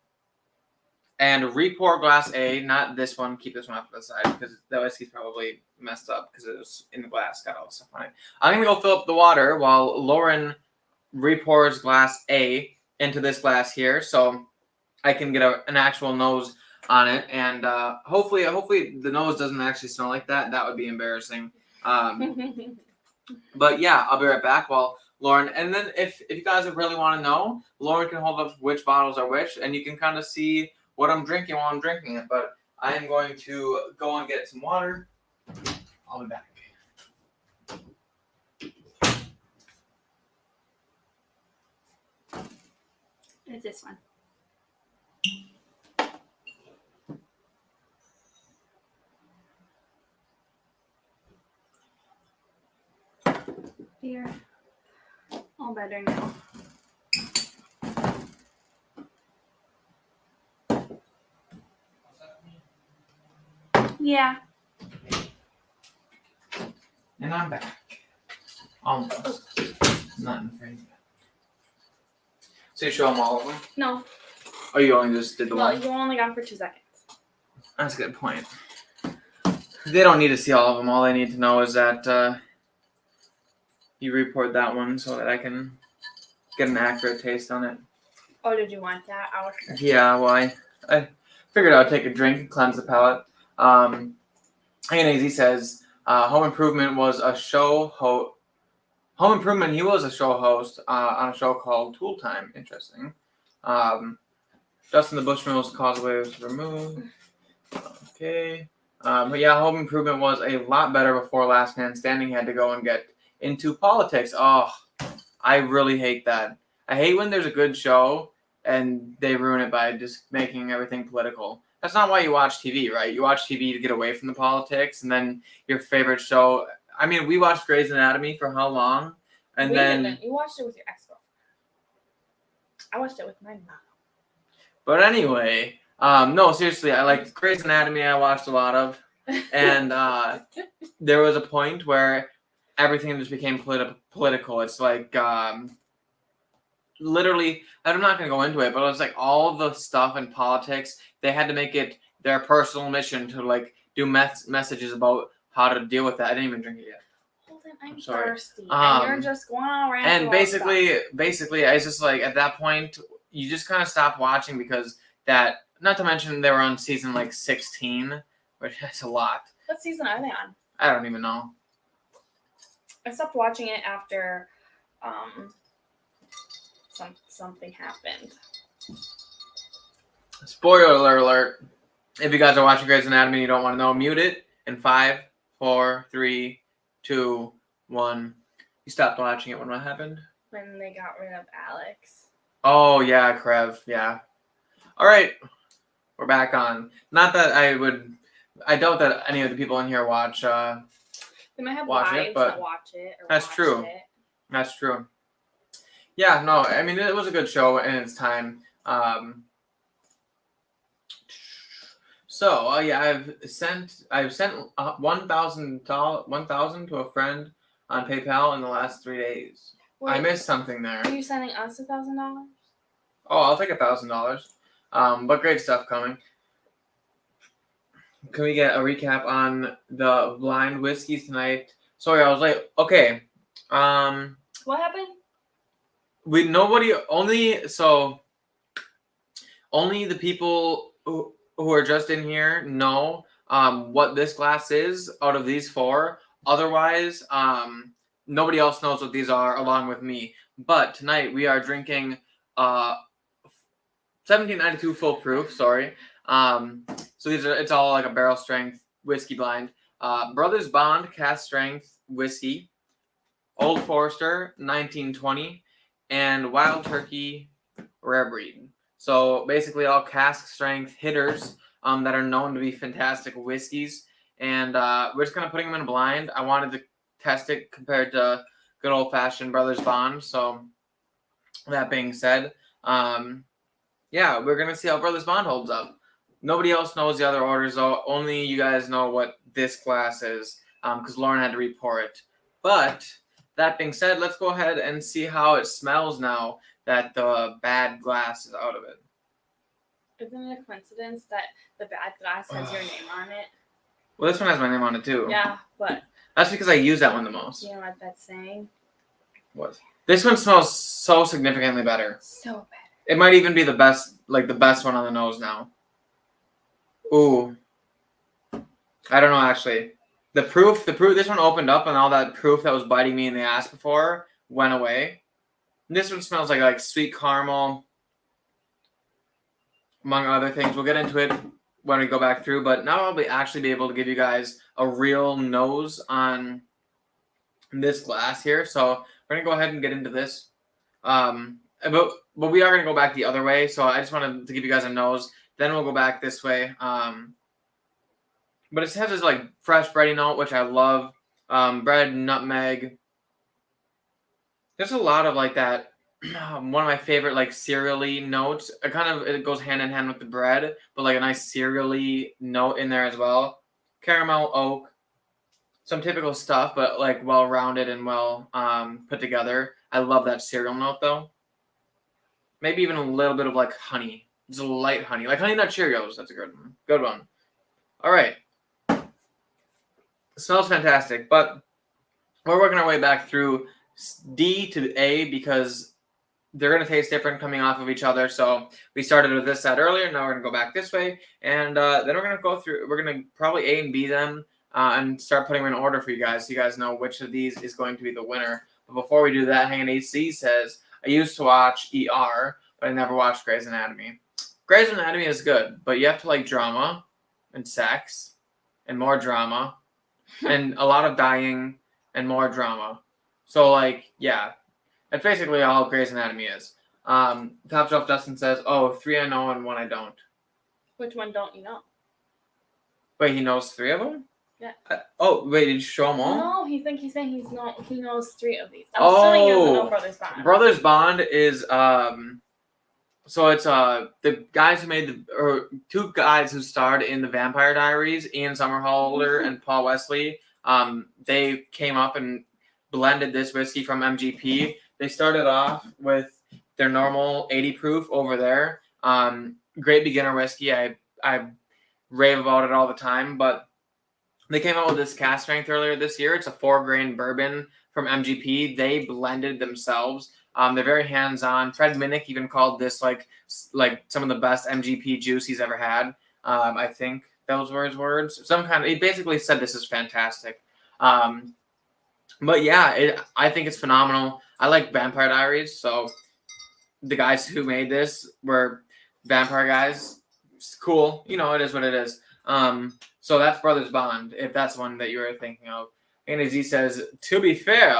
and re-pour glass A, not this one. Keep this one off to the side because the whiskey's probably messed up because it was in the glass. Got all the stuff on it. I'm going to go fill up the water while Loren re-pours glass A into this glass here so I can get an actual nose on it. And hopefully the nose doesn't actually smell like that. That would be embarrassing. But yeah, I'll be right back while Loren. And then if you guys really want to know, Loren can hold up which bottles are which, and you can kind of see what I'm drinking while I'm drinking it. But I am going to go and get some water. I'll be back. It's this one. Here. All better now. Yeah. And I'm back. Almost. Not in frame yet. So you show them all of them? No. Oh, you only just did the Well, one? you only got for 2 seconds. That's a good point. They don't need to see all of them. All they need to know is that you report that one so that I can get an accurate taste on it. Oh, did you want that? I was Yeah, well, I figured I would take a drink and cleanse the palate. He says, Home Improvement was a show host. Home Improvement, he was a show host on a show called Tool Time. Interesting. Justin the Bushmills Causeway was removed. Okay. But yeah, Home Improvement was a lot better before Last Man Standing had to go and get into politics. Oh, I really hate that. I hate when there's a good show and they ruin it by just making everything political. That's not why you watch TV, right? You watch TV to get away from the politics, and then your favorite show. I mean, we watched Grey's Anatomy for how long? And we then didn't. You watched it with your ex-girlfriend. I watched it with my mom. But anyway, no, seriously, I like Grey's Anatomy. I watched a lot of, and there was a point where everything just became political. It's like literally, I'm not going to go into it, but it was like all the stuff in politics. They had to make it their personal mission to like do messages about how to deal with that. I didn't even drink it yet. Holden, I'm sorry. thirsty, and you're just going on around. And basically, I was just like, at that point, you just kind of stopped watching because that. Not to mention they were on season like 16, which is a lot. What season are they on? I don't even know. I stopped watching it after something happened. Spoiler alert. If you guys are watching Grey's Anatomy and you don't want to know, mute it in 5, 4, 3, 2, 1. You stopped watching it when what happened? When they got rid of Alex. Oh, yeah, Krev. Yeah. All right. We're back on. Not that I doubt that any of the people in here watch. They might have wives that watch it. Or that's true. It. That's true. Yeah, no, I mean, it was a good show in its time. So yeah, I've sent $1,000 to a friend on PayPal in the last 3 days. Wait, I missed something there. Are you sending us $1,000? Oh, I'll take $1,000. But great stuff coming. Can we get a recap on the blind whiskeys tonight? Sorry, I was late. Okay. What happened? Only the people who are just in here know what this glass is out of these 4. Otherwise, nobody else knows what these are along with me. But tonight we are drinking 1792 full proof, sorry. So it's all like a barrel strength whiskey blind. Brothers Bond cask strength whiskey, Old Forester 1920, and Wild Turkey rare breed. So basically all cask strength hitters that are known to be fantastic whiskeys. And we're just kind of putting them in a blind. I wanted to test it compared to good old fashioned Brothers Bond. So that being said, yeah, we're going to see how Brothers Bond holds up. Nobody else knows the other orders, though. Only you guys know what this glass is, because Loren had to report it. But that being said, let's go ahead and see how it smells now that the bad glass is out of it. Isn't it a coincidence that the bad glass has your name on it? Well, this one has my name on it, too. Yeah, but... That's because I use that one the most. You know what that's saying? What? This one smells so significantly better. So better. It might even be the best one on the nose now. Ooh. I don't know, actually. The proof, this one opened up and all that proof that was biting me in the ass before went away. This one smells like sweet caramel, among other things. We'll get into it when we go back through, but now I'll actually be able to give you guys a real nose on this glass here. So we're gonna go ahead and get into this. But we are gonna go back the other way. So I just wanted to give you guys a nose. Then we'll go back this way. But it has this like fresh bready note, which I love. Bread, nutmeg. There's a lot of like that. One of my favorite like cereal-y notes. It goes hand in hand with the bread, but like a nice cereal-y note in there as well. Caramel, oak, some typical stuff, but like well-rounded and well put together. I love that cereal note though. Maybe even a little bit of like honey, just a light honey, like Honey Nut Cheerios. That's a good one. Good one. All right. It smells fantastic, but we're working our way back through D to A because they're going to taste different coming off of each other. So we started with this side earlier. Now we're going to go back this way. And then we're going to go through. We're going to probably A and B them and start putting them in order for you guys so you guys know which of these is going to be the winner. But before we do that, Hanging AC says, I used to watch ER, but I never watched Grey's Anatomy. Grey's Anatomy is good, but you have to like drama and sex and more drama and a lot of dying and more drama. So like, yeah. That's basically all Grey's Anatomy is. Top Shelf Dustin says, oh, 3 I know and 1 I don't. Which one don't you know? Wait, he knows 3 of them? Yeah. Wait, did you show them all? No, he saying he knows 3 of these. I'm assuming he doesn't know Brothers Bond. Brothers Bond is so it's the guys who made or 2 guys who starred in the Vampire Diaries, Ian Somerhalder and Paul Wesley. They came up and blended this whiskey from MGP. They started off with their normal 80 proof over there. Great beginner whiskey. I rave about it all the time, but they came out with this cask strength earlier this year. It's a 4-grain bourbon from MGP. They blended themselves. They're very hands-on. Fred Minnick even called this like some of the best MGP juice he's ever had. I think those were his words. He basically said this is fantastic. But yeah, I think it's phenomenal. I like Vampire Diaries, so the guys who made this were vampire guys. It's cool. You know, it is what it is. So that's Brothers Bond, if that's one that you were thinking of. And as he says, to be fair,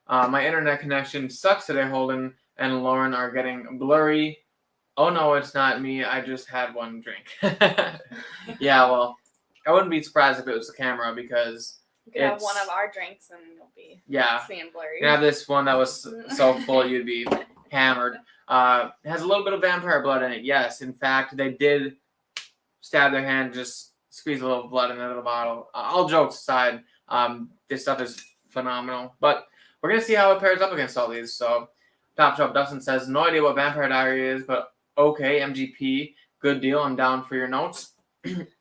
my internet connection sucks today. Holden and Loren are getting blurry. Oh no, it's not me. I just had one drink. Yeah, well, I wouldn't be surprised if it was the camera because you could have one of our drinks and you'll be seeing blurry. You have this one that was so full you'd be hammered. It has a little bit of vampire blood in it. Yes, in fact, they did stab their hand, just squeeze a little blood into the bottle. All jokes aside, this stuff is phenomenal. But we're going to see how it pairs up against all these. So Top Shelf Dustin says, no idea what Vampire Diary is, but okay, MGP, good deal. I'm down for your notes.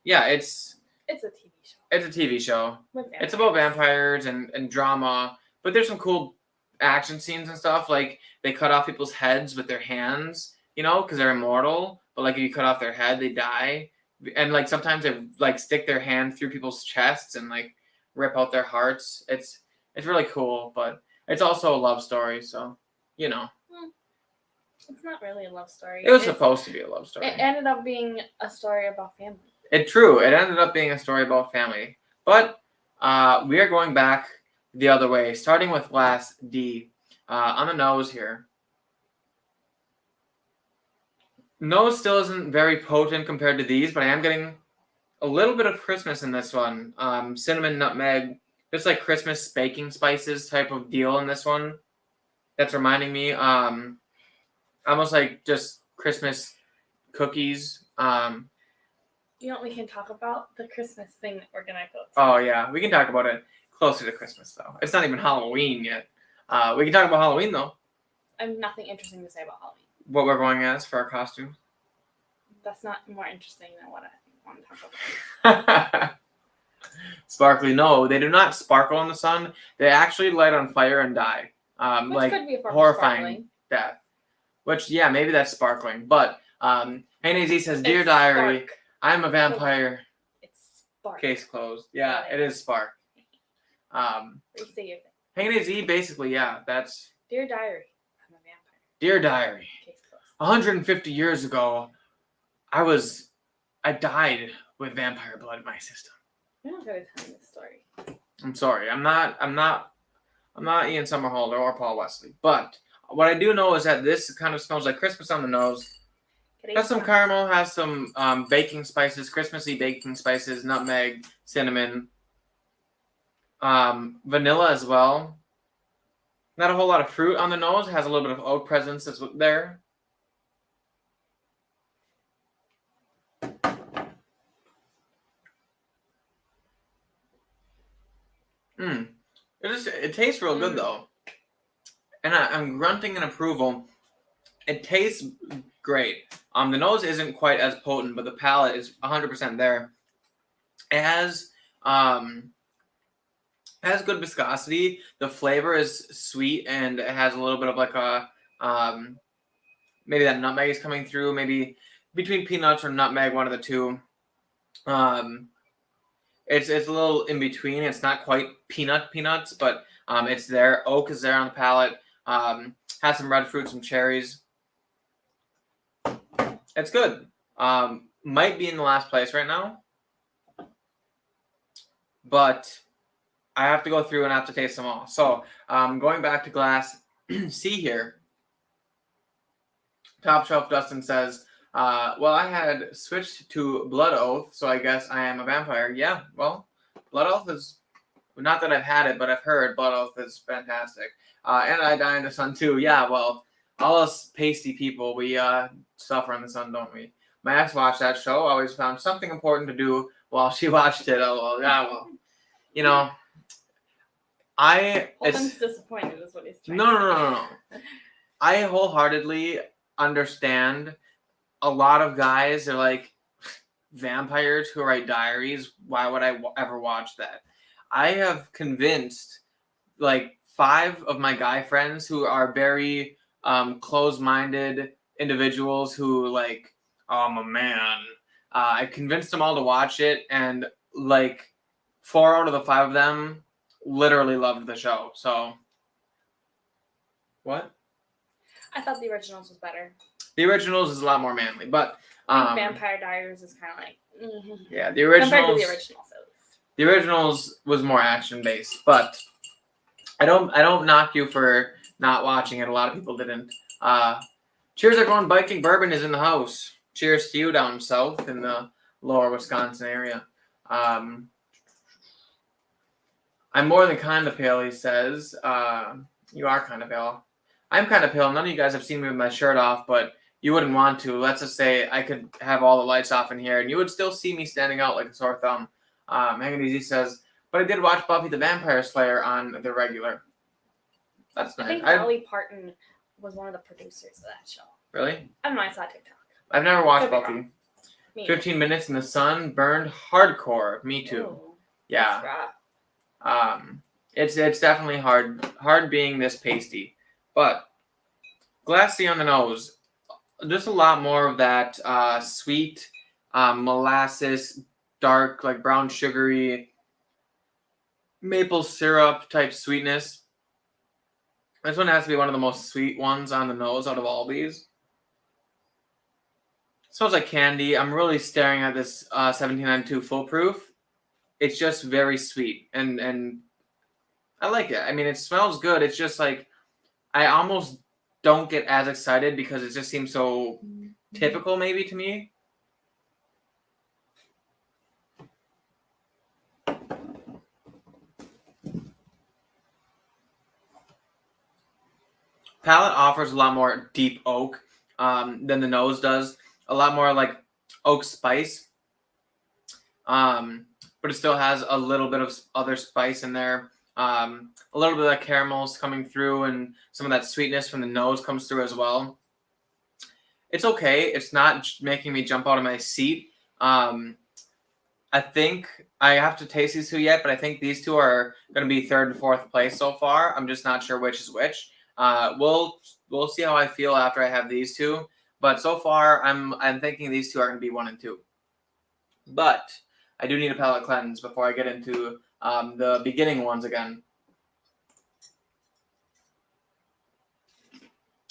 Yeah, it's a TV show. It's a TV show. It's about vampires and drama, but there's some cool action scenes and stuff. Like they cut off people's heads with their hands, you know, because they're immortal. But like if you cut off their head, they die. And like sometimes they like stick their hand through people's chests and like rip out their hearts. It's really cool, but it's also a love story. So you know, it's not really a love story. It was supposed to be a love story. It ended up being a story about family. It ended up being a story about family. But we are going back the other way, starting with glass D. On the nose here. Nose still isn't very potent compared to these, but I am getting a little bit of Christmas in this one. Cinnamon, nutmeg, just like Christmas baking spices type of deal in this one. That's reminding me, almost like just Christmas cookies. You know what we can talk about? The Christmas thing that we're going to go to. Oh, yeah. We can talk about it closer to Christmas, though. It's not even Halloween yet. We can talk about Halloween, though. I have nothing interesting to say about Halloween. What we're going as for our costumes? That's not more interesting than what I want to talk about. Sparkly. No, they do not sparkle in the sun. They actually light on fire and die. Which like could be a form horrifying of sparkling. Death. Which, yeah, maybe that's sparkling. But, Hey Z says, Dear Diary, Spark. I'm a vampire. It's spark. Case closed. Yeah, it is spark. You say your thing. Hanging AZ, basically, yeah. That's Dear Diary. I'm a vampire. Dear Diary. Case closed. 150 years ago, I died with vampire blood in my system. You're not good at telling this story. I'm sorry. I'm not Ian Somerhalder or Paul Wesley. But what I do know is that this kind of smells like Christmas on the nose. Has some caramel, has some baking spices, Christmassy baking spices, nutmeg, cinnamon, vanilla as well. Not a whole lot of fruit on the nose. Has a little bit of oak presence as there. It tastes real good though, and I'm grunting in approval. It tastes great. The nose isn't quite as potent, but the palate is 100% there. It has good viscosity. The flavor is sweet, and it has a little bit of like a maybe that nutmeg is coming through. Maybe between peanuts or nutmeg, one of the two. It's a little in between. It's not quite peanuts, but it's there. Oak is there on the palate. Has some red fruit, some cherries. It's good. Might be in the last place right now, but I have to go through and I have to taste them all. So going back to glass C here. Top Shelf Dustin says, well, I had switched to Blood Oath, so I guess I am a vampire. Yeah, well, Blood Oath is, not that I've had it, but I've heard Blood Oath is fantastic. And I Die in the Sun too. Yeah, well, all us pasty people, we suffer in the sun, don't we? My ex watched that show, always found something important to do while she watched it. Oh, well, yeah, well, you know, Holden's disappointed is what he's trying to say. No. I wholeheartedly understand a lot of guys are like, vampires who write diaries, why would I ever watch that? I have convinced like 5 of my guy friends who are very close-minded individuals who like, oh, I'm a man. I convinced them all to watch it, and like 4 out of the 5 of them literally loved the show. So what? I thought the originals was better. The originals is a lot more manly, but Vampire Diaries is kind of like yeah, the originals. Compared to the originals, at least. The originals was more action based, but I don't knock you for not watching it. A lot of people didn't. Cheers, everyone! Biking Bourbon is in the house. Cheers to you down south in the lower Wisconsin area. I'm more than kind of pale, he says. You are kind of pale. I'm kind of pale. None of you guys have seen me with my shirt off, but you wouldn't want to. Let's just say I could have all the lights off in here, and you would still see me standing out like a sore thumb. Hanging Easy says, but I did watch Buffy the Vampire Slayer on the regular. That's nice. I think Dolly Parton was one of the producers of that show. Really? I don't know. I saw TikTok. I've never watched Could be Buffy. Me 15 minutes in the sun, burned hardcore. Me too. Ooh, Yeah. that's rough. It's definitely hard being this pasty, but glassy on the nose. Just a lot more of that sweet molasses, dark like brown sugary maple syrup type sweetness. This one has to be one of the most sweet ones on the nose out of all these. It smells like candy. I'm really staring at this 1792 Foolproof. It's just very sweet and I like it. I mean, it smells good. It's just like I almost don't get as excited because it just seems so typical maybe to me. Palate offers a lot more deep oak than the nose does. A lot more like oak spice. But it still has a little bit of other spice in there. A little bit of that caramel's coming through, and some of that sweetness from the nose comes through as well. It's okay. It's not making me jump out of my seat. I think I have to taste these two yet, but I think these two are going to be 3rd and 4th place so far. I'm just not sure which is which. We'll see how I feel after I have these two. But so far, I'm thinking these two are going to be 1 and 2. But I do need a palate cleanse before I get into the beginning ones again.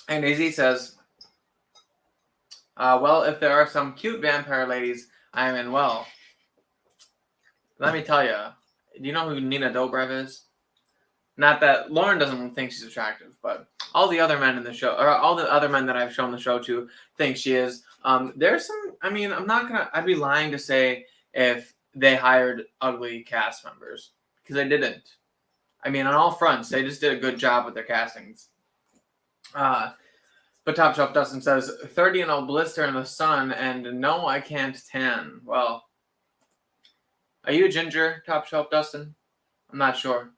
And AZ says, well, if there are some cute vampire ladies, I am in well. Let me tell you, do you know who Nina Dobrev is? Not that Loren doesn't think she's attractive, but all the other men in the show, or all the other men that I've shown the show to, think she is. There's some. I mean, I'd be lying to say if they hired ugly cast members, because they didn't. I mean, on all fronts, they just did a good job with their castings. But Top Shelf Dustin says 30 and I'll blister in the sun, and no, I can't tan. Well, are you a ginger, Top Shelf Dustin? I'm not sure.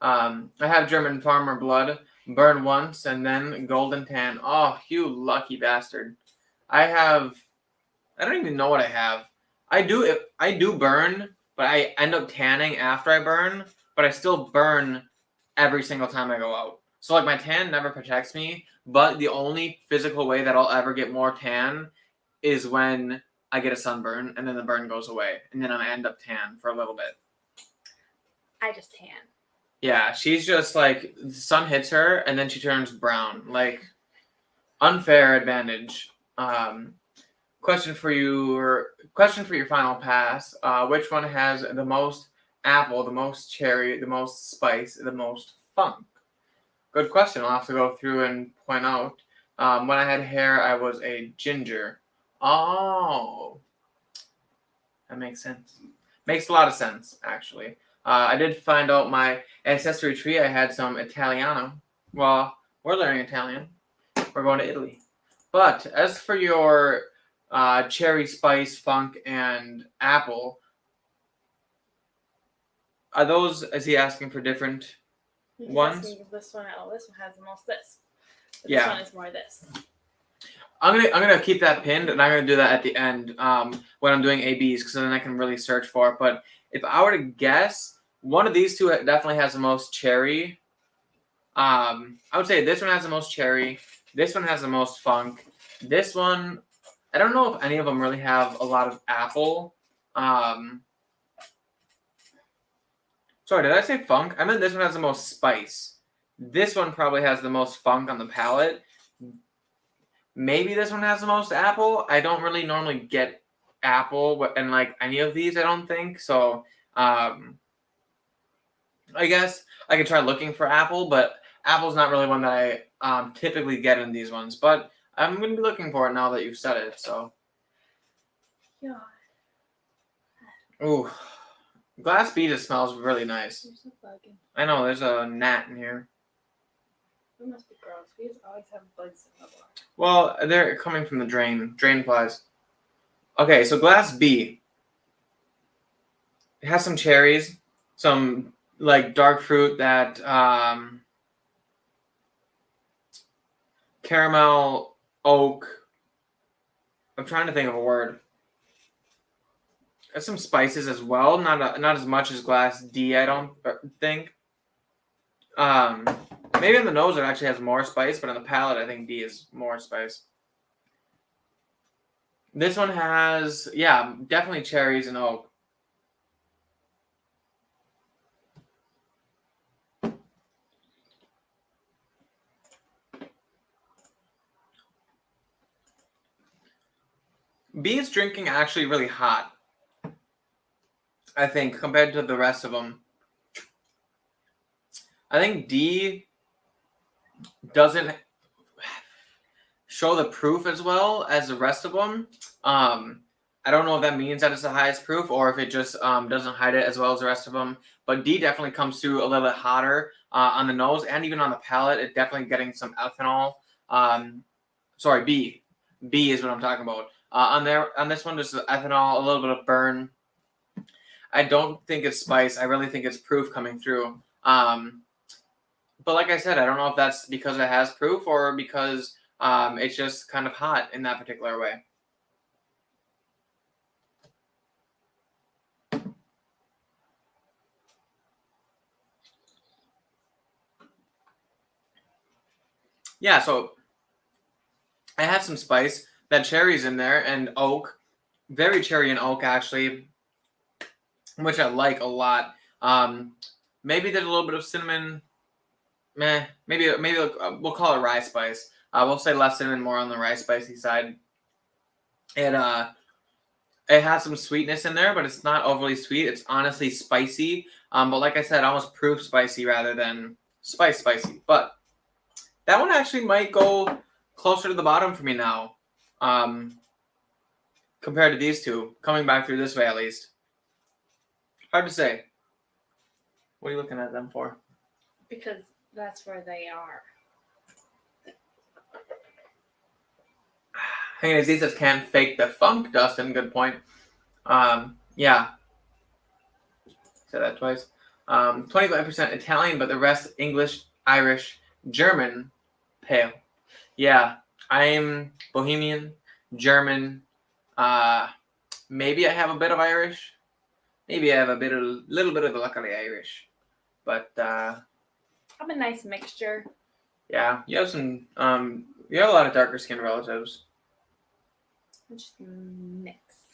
I have German farmer blood, burn once, and then golden tan. Oh, you lucky bastard. I don't even know what I have. I do burn, but I end up tanning after I burn, but I still burn every single time I go out. So like my tan never protects me, but the only physical way that I'll ever get more tan is when I get a sunburn and then the burn goes away, and then I end up tan for a little bit. I just tan. Yeah, she's just like the sun hits her and then she turns brown. Like unfair advantage. Question for your final pass. Which one has the most apple, the most cherry, the most spice, the most funk? Good question. I'll have to go through and point out. When I had hair, I was a ginger. Oh, that makes sense. Makes a lot of sense, actually. I did find out my ancestry tree. I had some Italiano. Well, we're learning Italian. We're going to Italy. But as for your cherry, spice, funk, and apple, are those, is he asking for different ones? This one has the most this. But Yeah. This one is more this. I'm gonna keep that pinned, and I'm gonna do that at the end when I'm doing ABs, because then I can really search for it. But if I were to guess, one of these two definitely has the most cherry. I would say this one has the most cherry. This one has the most funk. This one, I don't know if any of them really have a lot of apple. Sorry, did I say funk? I meant this one has the most spice. This one probably has the most funk on the palate. Maybe this one has the most apple. I don't really normally get apple in like any of these, I don't think. So I guess I could try looking for apple, but apple's not really one that I typically get in these ones. But I'm going to be looking for it now that you've said it. So, Yeah. ooh, Glass B just smells really nice. There's a bug in. I know, there's a gnat in here. It must be gross. We always have bugs in the bar. Well, they're coming from the drain flies. Okay, so Glass B. It has some cherries, some like dark fruit that caramel, oak. I'm trying to think of a word. There's some spices as well, not as much as Glass D, I don't think. Maybe on the nose it actually has more spice, but on the palate I think D is more spice. This one has, yeah, definitely cherries and oak. B is drinking actually really hot, I think, compared to the rest of them. I think D doesn't show the proof as well as the rest of them. I don't know if that means that it's the highest proof or if it just doesn't hide it as well as the rest of them. But D definitely comes through a little bit hotter on the nose and even on the palate. It's definitely getting some ethanol. Sorry, B. B is what I'm talking about. On this one, there's ethanol, a little bit of burn. I don't think it's spice. I really think it's proof coming through. But like I said, I don't know if that's because it has proof or because it's just kind of hot in that particular way. Yeah, so I had some spice. That cherry's in there and oak. Very cherry and oak, actually, which I like a lot. Maybe there's a little bit of cinnamon. Maybe we'll call it rye spice. I will say less cinnamon, more on the rye spicy side. It has some sweetness in there, but it's not overly sweet. It's honestly spicy. But like I said, almost proof spicy rather than spicy. But that one actually might go closer to the bottom for me now, compared to these two. Coming back through this way, at least. Hard to say. What are you looking at them for? Because that's where they are. Hey, Z says can't fake the funk, Dustin. Good point. Yeah. Said that twice. 25% Italian, but the rest English, Irish, German, pale. Yeah, I'm Bohemian, German. Maybe I have a bit of Irish. Maybe I have little bit of the luckily Irish. But I'm a nice mixture. yeah, you have some. You have a lot of darker skinned relatives. Just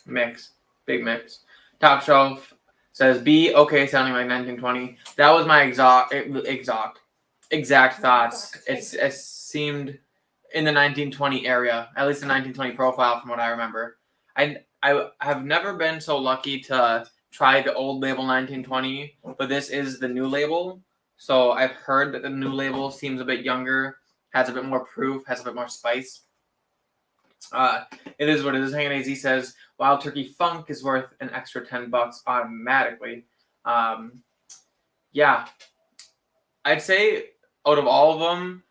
mix. Big mix. Top shelf says B. Okay, sounding like 1920. That was my exact thoughts. It seemed in the 1920 area, at least the 1920 profile from what I remember. I have never been so lucky to try the old label 1920, but this is the new label. So I've heard that the new label seems a bit younger, has a bit more proof, has a bit more spice. It is what it is. Hanging AZ says Wild Turkey Funk is worth an extra $10 automatically. Yeah, I'd say out of all of them,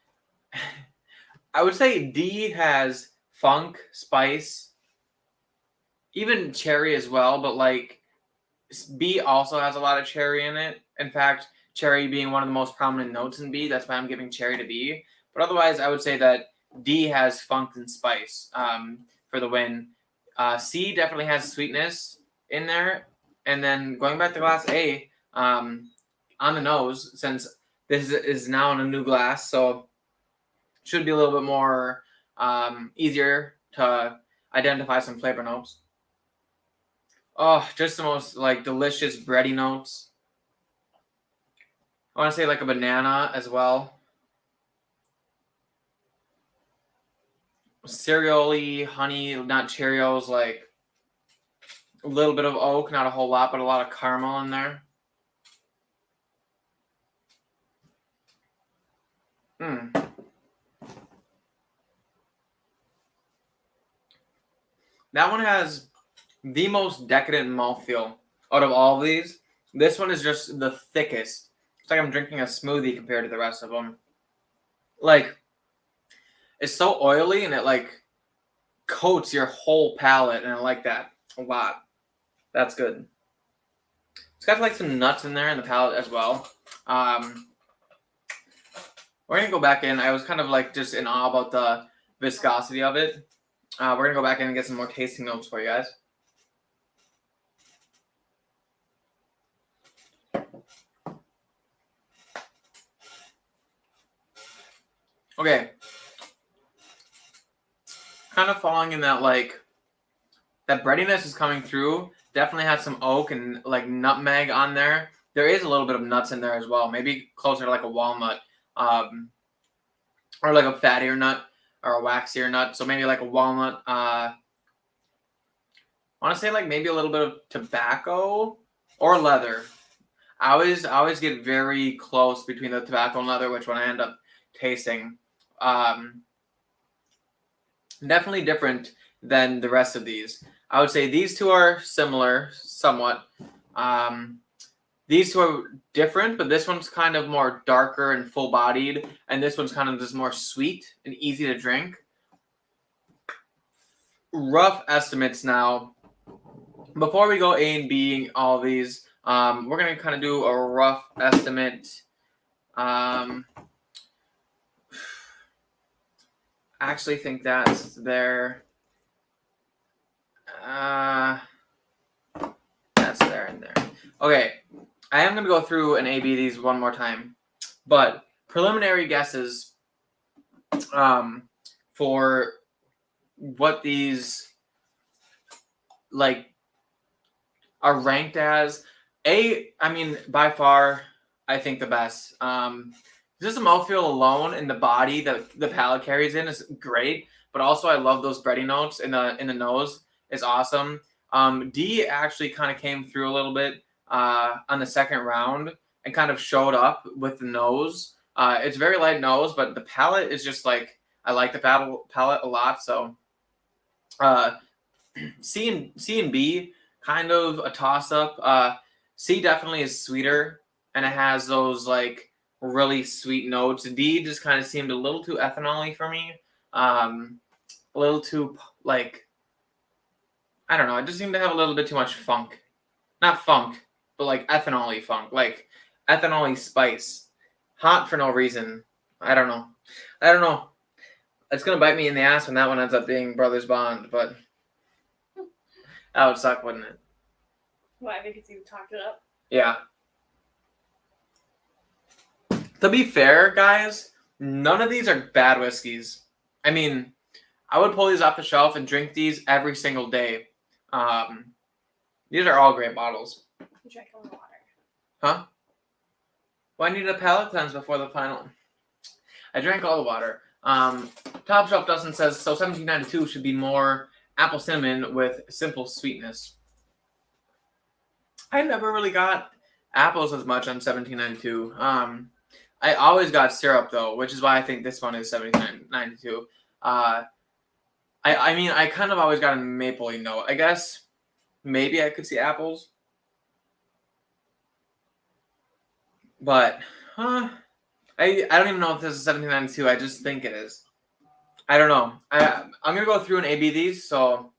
I would say D has funk, spice, even cherry as well. But like B also has a lot of cherry in it. In fact, cherry being one of the most prominent notes in B. That's why I'm giving cherry to B. But otherwise, I would say that D has funk and spice for the win. C definitely has sweetness in there. And then going back to glass A, on the nose, since this is now in a new glass, so should be a little bit more easier to identify some flavor notes. Oh, just the most like delicious bready notes. I want to say like a banana as well. Cereal-y, honey, not Cheerios, like a little bit of oak, not a whole lot, but a lot of caramel in there. That one has the most decadent mouthfeel out of all of these. This one is just the thickest. It's like I'm drinking a smoothie compared to the rest of them. Like, it's so oily and it like coats your whole palate, and I like that a lot. That's good. It's got like some nuts in there in the palate as well. We're gonna go back in. I was kind of like just in awe about the viscosity of it. We're gonna go back in and get some more tasting notes for you guys. Okay. Kind of falling in that like that breadiness is coming through. Definitely has some oak and like nutmeg on there. There is a little bit of nuts in there as well. Maybe closer to like a walnut, or like a fattier nut or a waxier nut. So maybe like a walnut. I want to say like maybe a little bit of tobacco or leather. I always get very close between the tobacco and leather, which one I end up tasting. Definitely different than the rest of these. I would say these two are similar somewhat. These two are different, but this one's kind of more darker and full-bodied, and this one's kind of just more sweet and easy to drink. Rough estimates now. Before we go A and B, all these, we're going to kind of do a rough estimate. I actually think that's there. That's there and there. Okay, I am going to go through and A-B these one more time. But preliminary guesses for what these like are ranked as. A, I mean, by far, I think the best. just the mouthfeel alone and the body that the palate carries in is great. But also, I love those bready notes in the nose. It's awesome. D actually kind of came through a little bit on the second round and kind of showed up with the nose. It's very light nose, but the palate is just like I like the palate a lot. So C and B kind of a toss up. C definitely is sweeter and it has those like really sweet notes. D just kind of seemed a little too ethanol-y for me. A little too like I don't know. It just seemed to have a little bit too much funk. Not funk, but like ethanol-y funk, like ethanol-y spice. Hot for no reason. I don't know. It's gonna bite me in the ass when that one ends up being Brothers Bond, but that would suck, wouldn't it? Why? Because you talked it up? Yeah. To be fair, guys, none of these are bad whiskeys. I mean, I would pull these off the shelf and drink these every single day. These are all great bottles. You drank all the water. Huh? Well, I needed a palate cleanse before the final. I drank all the water. Top Shelf Dustin says, so 1792 should be more apple cinnamon with simple sweetness. I never really got apples as much on 1792. I always got syrup though, which is why I think this one is 1792. I mean, I kind of always got a mapley note. I guess maybe I could see apples, but I don't even know if this is 1792. I just think it is. I don't know. I'm gonna go through and A/B these. So,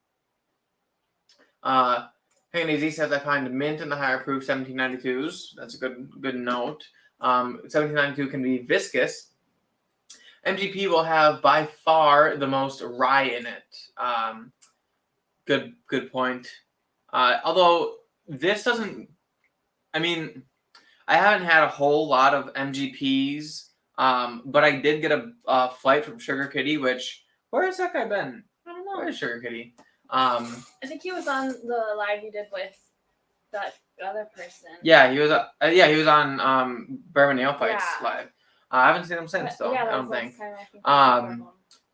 Hazy says I find mint in the higher proof 1792s. That's a good note. 1792 can be viscous. MGP will have by far the most rye in it. Good point. Although this doesn't. I mean, I haven't had a whole lot of MGPs. But I did get a flight from Sugar Kitty, which where has that guy been? I don't know. Where is Sugar Kitty? I think he was on the live you did with that other person. Yeah, he was. He was on Bourbon Nail Fights live. I haven't seen him since though. Yeah, I don't think. Time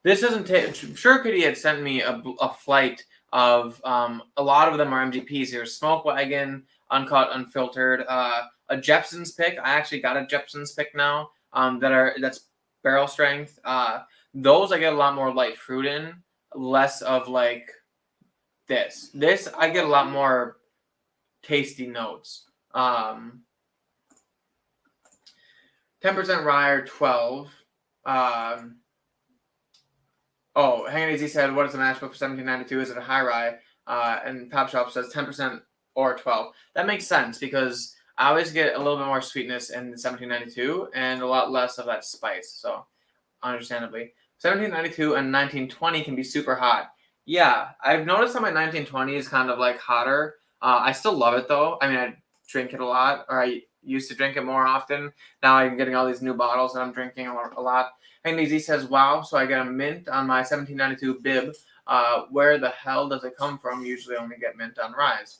This doesn't take. Sugar Kitty had sent me a flight of a lot of them are MGPs. There's Smoke Wagon, Uncut, Unfiltered, a Jepson's Pick. I actually got a Jepson's Pick now. That's barrel strength. Those I get a lot more light fruit in, less of like this. This I get a lot more tasty notes. 10% rye or 12. Hanging Easy said, what is the mash bill for 1792? Is it a high rye? And Top Shelf says 10% or 12. That makes sense because I always get a little bit more sweetness in 1792 and a lot less of that spice. So, understandably. 1792 and 1920 can be super hot. Yeah, I've noticed that my 1920 is kind of like hotter. I still love it though. I mean, I drink it a lot, or I used to drink it more often. Now I'm getting all these new bottles and I'm drinking a lot. And Easy says, wow, so I get a mint on my 1792 bib. Where the hell does it come from? Usually only get mint on ryes.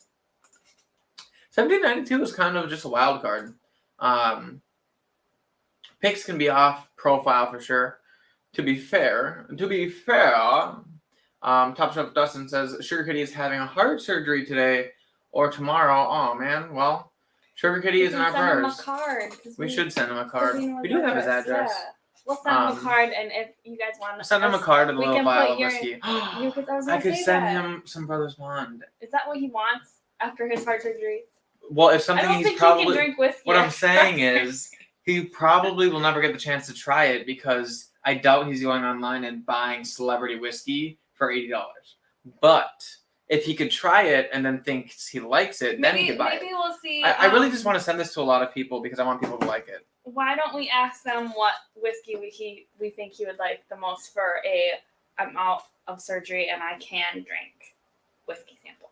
1792 is kind of just a wild card. Picks can be off profile for sure. To be fair, Top Shelf Dustin says Sugar Kitty is having a heart surgery today or tomorrow. Oh man, well, Sugar Kitty is in our prayers. We should send him a card. We do have his address. Yeah. We'll send him a card, and if you guys want to send him a card with a little vial of your, whiskey. I could send him some Brothers Bond. Is that what he wants after his heart surgery? Well, if something I don't he's think probably he can drink whiskey. What I'm saying is he probably will never get the chance to try it because I doubt he's going online and buying celebrity whiskey for $80. But if he could try it and then thinks he likes it, then he could buy it. Maybe we'll see. I really just want to send this to a lot of people because I want people to like it. Why don't we ask them what whiskey we think he would like the most for I'm out of surgery and I can drink whiskey sample.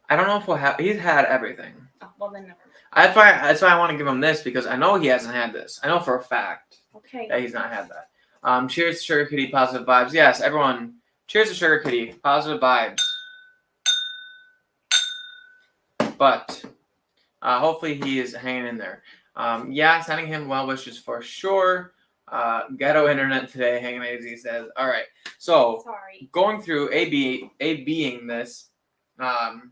I don't know if we'll have. He's had everything. Oh, well then never. That's why I want to give him this because I know he hasn't had this. I know for a fact that he's not had that. Cheers to Sugar Kitty, positive vibes. Yes, everyone. Cheers to Sugar Kitty, positive vibes. But hopefully he is hanging in there. Yeah, sending him well wishes for sure. Ghetto internet today, Hanging AZ says. All right, so Sorry. going through being this, Hanging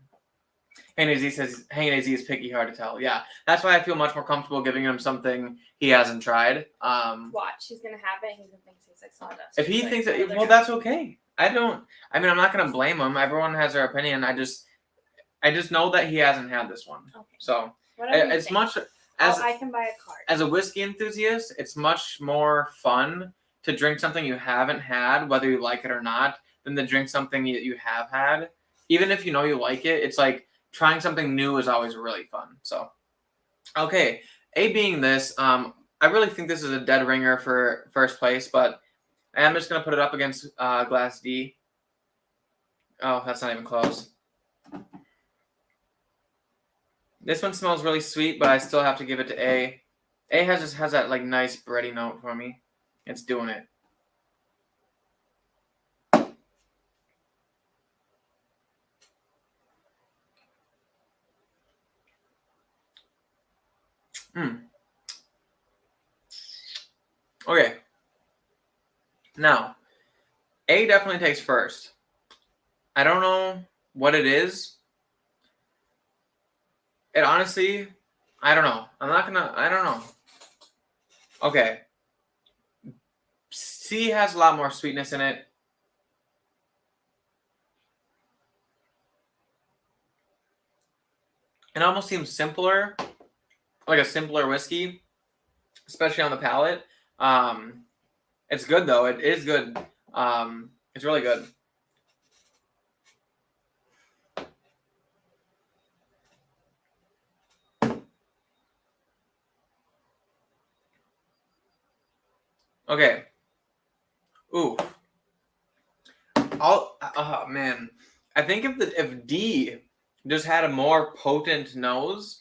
AZ says Hanging AZ is picky, hard to tell. Yeah, that's why I feel much more comfortable giving him something he hasn't tried. Watch, he's gonna have it. He's gonna think it tastes like sawdust. If he Like, thinks that, what other well, guy. that's okay. I'm not gonna blame him. Everyone has their opinion. I just know that he hasn't had this one. Okay. So Whatever you it's think. much as I can buy a card. as a whiskey enthusiast, it's much more fun to drink something you haven't had, whether you like it or not, than to drink something you have had. Even if you know you like it, it's like trying something new is always really fun. So, okay, A being this, I really think this is a dead ringer for first place, but I am just going to put it up against Glass D. Oh, that's not even close. This one smells really sweet, but I still have to give it to A. A has that like nice bready note for me. It's doing it. Okay. Now, A definitely takes first. I don't know what it is. It honestly, I don't know. I don't know. Okay. C has a lot more sweetness in it. It almost seems simpler, like a simpler whiskey, especially on the palate. It's good though. It is good. It's really good. Okay. Ooh. Oh man. I think if D just had a more potent nose,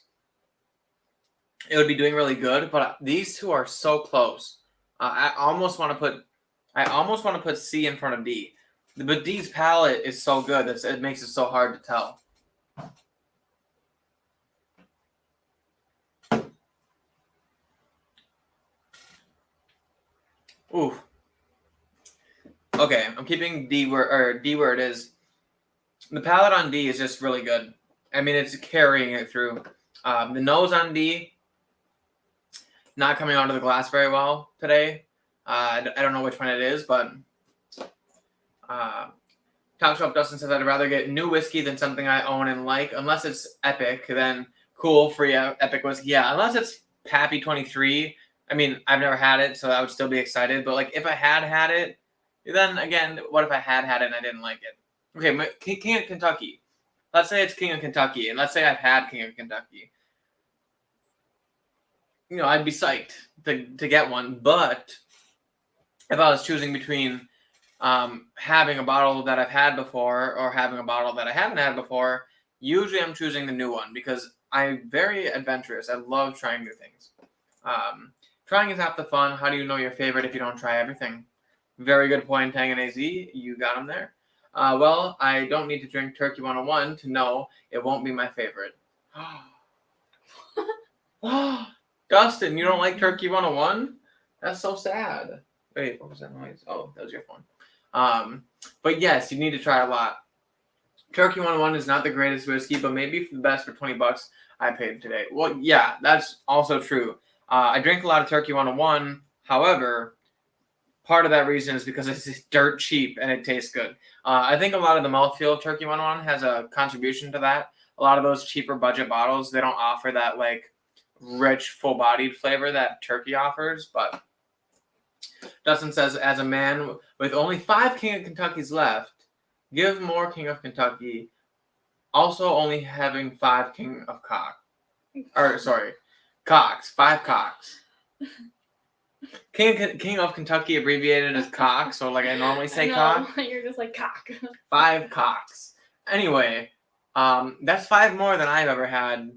it would be doing really good. But these two are so close. I almost want to put C in front of D. But D's palate is so good that it makes it so hard to tell. Ooh. Okay, I'm keeping D where it is. The palate on D is just really good. I mean, it's carrying it through. The nose on D, not coming onto the glass very well today. I don't know which one it is, but Top Shelf Dustin says I'd rather get new whiskey than something I own and like. Unless it's epic, then cool, free epic whiskey. Yeah, unless it's Pappy 23. I mean, I've never had it, so I would still be excited. But like, if I had it, then again, what if I had it and I didn't like it? Okay, King of Kentucky. Let's say it's King of Kentucky, and let's say I've had King of Kentucky. You know, I'd be psyched to get one. But if I was choosing between having a bottle that I've had before or having a bottle that I haven't had before, usually I'm choosing the new one because I'm very adventurous. I love trying new things. Trying is half the fun. How do you know your favorite if you don't try everything? Very good point, Tang and AZ. You got them there. Well, I don't need to drink Turkey 101 to know it won't be my favorite. Dustin, you don't like Turkey 101? That's so sad. Wait, what was that noise? Oh, that was your phone. But yes, you need to try a lot. Turkey 101 is not the greatest whiskey, but maybe the best for $20 I paid today. Well, yeah, that's also true. I drink a lot of Turkey 101. However, part of that reason is because it's dirt cheap and it tastes good. I think a lot of the mouthfeel of Turkey 101 has a contribution to that. A lot of those cheaper budget bottles, they don't offer that like rich, full-bodied flavor that Turkey offers. But Dustin says, as a man with only 5 King of Kentuckys left, give more King of Kentucky. Also, only having 5 King of Cocks. 5 Cocks. King of Kentucky abbreviated as cock, so like I normally say cock. You're just like cock. 5 cocks. Anyway, that's 5 more than I've ever had.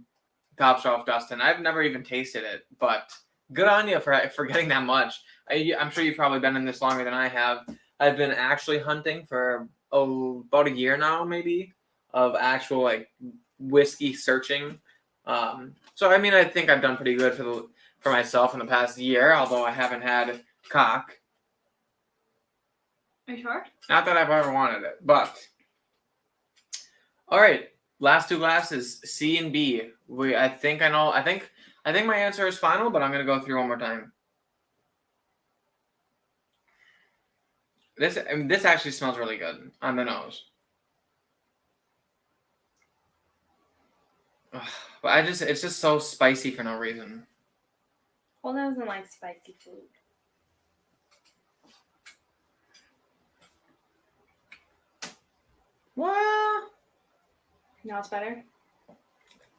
Top Shelf Dustin. I've never even tasted it, but good on you for getting that much. I'm sure you've probably been in this longer than I have. I've been actually hunting for about a year now, maybe, of actual like whiskey searching. So I mean, I think I've done pretty good for myself in the past year, although I haven't had cock. Are you sure? Not that I've ever wanted it, but all right. Last two glasses, C and B. I think I know. I think my answer is final, but I'm gonna go through one more time. This actually smells really good on the nose. Ugh, but it's just so spicy for no reason. Well, doesn't like spicy food. Well, Now it's better.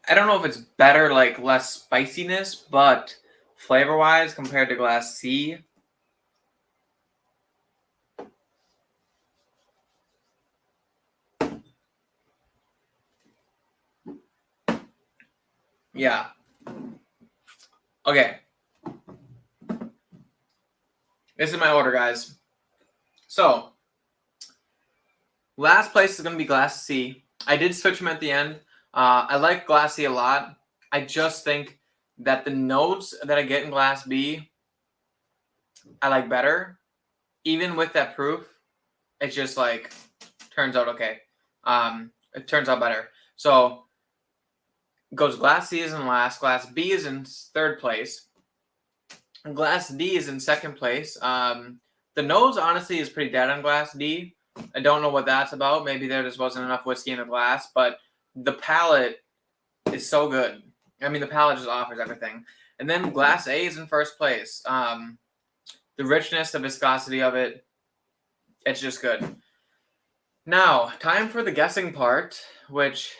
I don't know if it's better, like less spiciness, but flavor-wise compared to glass C. Yeah. Okay. This is my order, guys. So, last place is going to be glass C. I did switch them at the end. I like glass C a lot. I just think that the notes that I get in glass B, I like better. Even with that proof, it just like turns out okay. It turns out better. So, goes glass C is in last, glass B is in third place, and glass D is in second place. The nose honestly is pretty dead on glass D. I don't know what that's about. Maybe there just wasn't enough whiskey in the glass, but the palate is so good. I mean, the palate just offers everything. And then glass A is in first place. The richness, the viscosity of it, it's just good. Now, time for the guessing part, which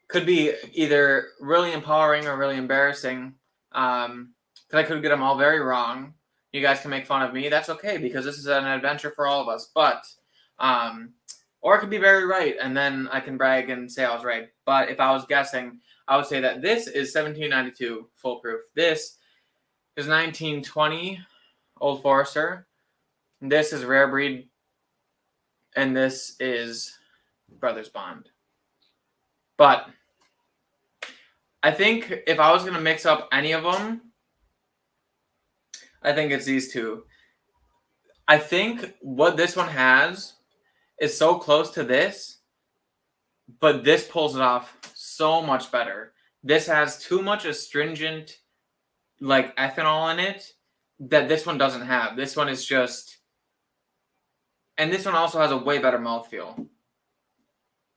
could be either really empowering or really embarrassing. Because I could get them all very wrong. You guys can make fun of me. That's okay, because this is an adventure for all of us. But, or it could be very right, and then I can brag and say I was right. But if I was guessing, I would say that this is 1792 full proof. This is 1920 Old Forester. This is Rare Breed. And this is Brothers Bond. But I think if I was going to mix up any of them, I think it's these two. I think what this one has is so close to this, but this pulls it off so much better. This has too much astringent, like ethanol in it, that this one doesn't have. This one is just, and this one also has a way better mouthfeel.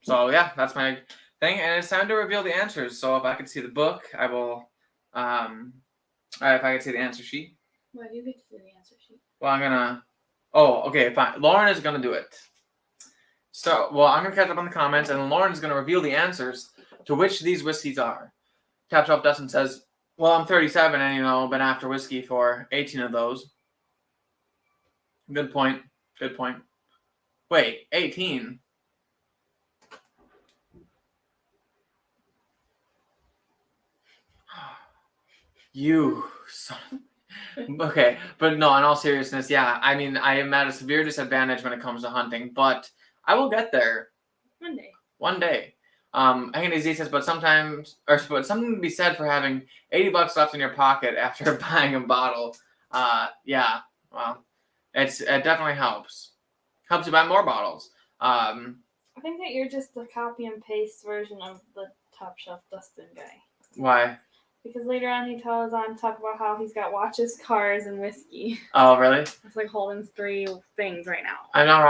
So yeah, that's my thing, and it's time to reveal the answers. So if I could see the book, I will. If I could see the answer sheet. Why do you get to see the answer sheet? Well, I'm gonna. Oh, okay, fine. Loren is gonna do it. So, well, I'm gonna catch up on the comments, and Loren is gonna reveal the answers to which these whiskeys are. Top Shelf Dustin says, "Well, I'm 37, and been after whiskey for 18 of those." Good point. Good point. Wait, 18. You son. Okay, but no, in all seriousness, yeah. I mean, I am at a severe disadvantage when it comes to hunting, but I will get there. One day. Handy Z says, but something to be said for having $80 left in your pocket after buying a bottle. Yeah, well, it definitely helps. Helps you buy more bottles. I think that you're just the copy and paste version of the Top Shelf Dustin guy. Why? Because later on he goes on to talk about how he's got watches, cars, and whiskey. Oh, really? It's like Holden's 3 things right now. I'm not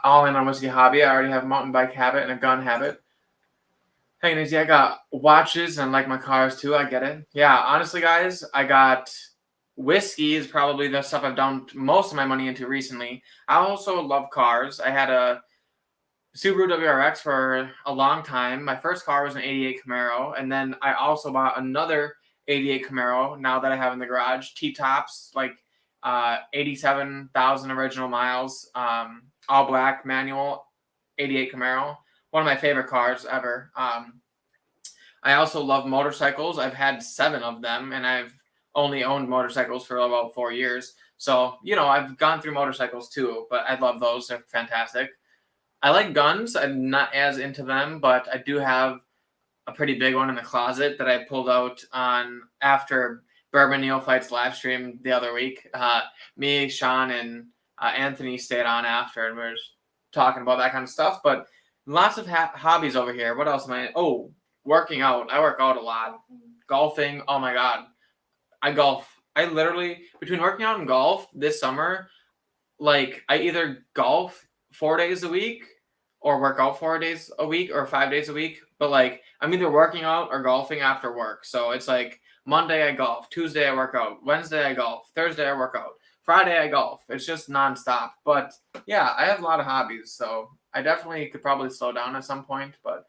all in on whiskey hobby. I already have a mountain bike habit and a gun habit. Hey, Nizzy, I got watches and like my cars too. I get it. Yeah, honestly, guys, I got whiskey is probably the stuff I've dumped most of my money into recently. I also love cars. I had a Subaru WRX for a long time. My first car was an 88 Camaro, and then I also bought another 88 Camaro now that I have in the garage. T-tops, like 87,000 original miles, all black, manual, 88 Camaro. One of my favorite cars ever. I also love motorcycles. I've had 7 of them, and I've only owned motorcycles for about 4 years. So, I've gone through motorcycles too, but I love those. They're fantastic. I like guns. I'm not as into them, but I do have a pretty big one in the closet that I pulled out on after Bourbon Neophytes live stream the other week. Me, Sean, and Anthony stayed on after, and we were just talking about that kind of stuff. But lots of hobbies over here. What else am I? Oh, working out. I work out a lot. Golfing. Oh my God. I golf. I literally, between working out and golf this summer, like I either golf 4 days a week or work out 4 days a week or 5 days a week. But like I'm either working out or golfing after work. So it's like Monday I golf, Tuesday I work out, Wednesday I golf, Thursday I work out, Friday I golf. It's just nonstop. But yeah, I have a lot of hobbies, so I definitely could probably slow down at some point. But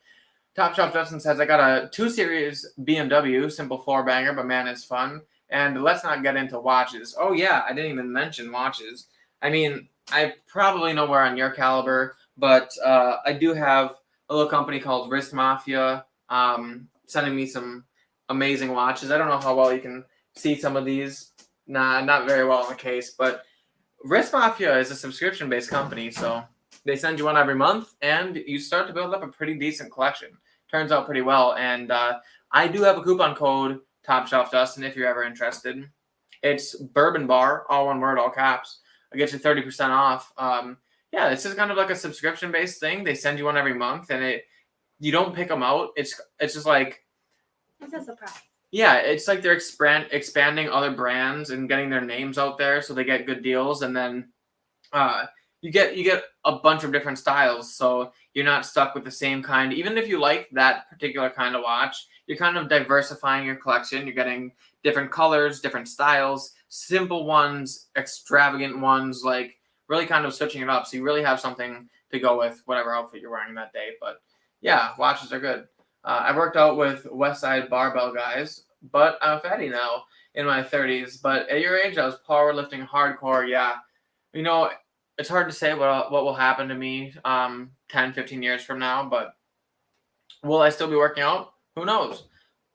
Top Shelf Justin says I got a 2 Series BMW, simple 4-banger, but man, it's fun. And let's not get into watches. Oh yeah, I didn't even mention watches. I mean, I probably know where on your caliber, but I do have a little company called Wrist Mafia sending me some amazing watches. I don't know how well you can see some of these. Nah, not very well in the case, but Wrist Mafia is a subscription-based company, so they send you one every month, and you start to build up a pretty decent collection. Turns out pretty well, and I do have a coupon code, Top Shelf Dustin, if you're ever interested. It's Bourbon Bar, all one word, all caps. I'll get you 30% off. Yeah, this is kind of like a subscription-based thing. They send you one every month, and you don't pick them out. It's just like, It's a surprise. yeah, it's like they're expanding other brands and getting their names out there, so they get good deals, and then you get a bunch of different styles, so you're not stuck with the same kind. Even if you like that particular kind of watch, you're kind of diversifying your collection. You're getting different colors, different styles, simple ones, extravagant ones, like really kind of switching it up. So you really have something to go with whatever outfit you're wearing that day. But yeah, watches are good. I worked out with Westside Barbell guys, but I'm fatty now in my 30s. But at your age, I was powerlifting hardcore. Yeah, you know, it's hard to say what will happen to me 10, 15 years from now, but will I still be working out? Who knows?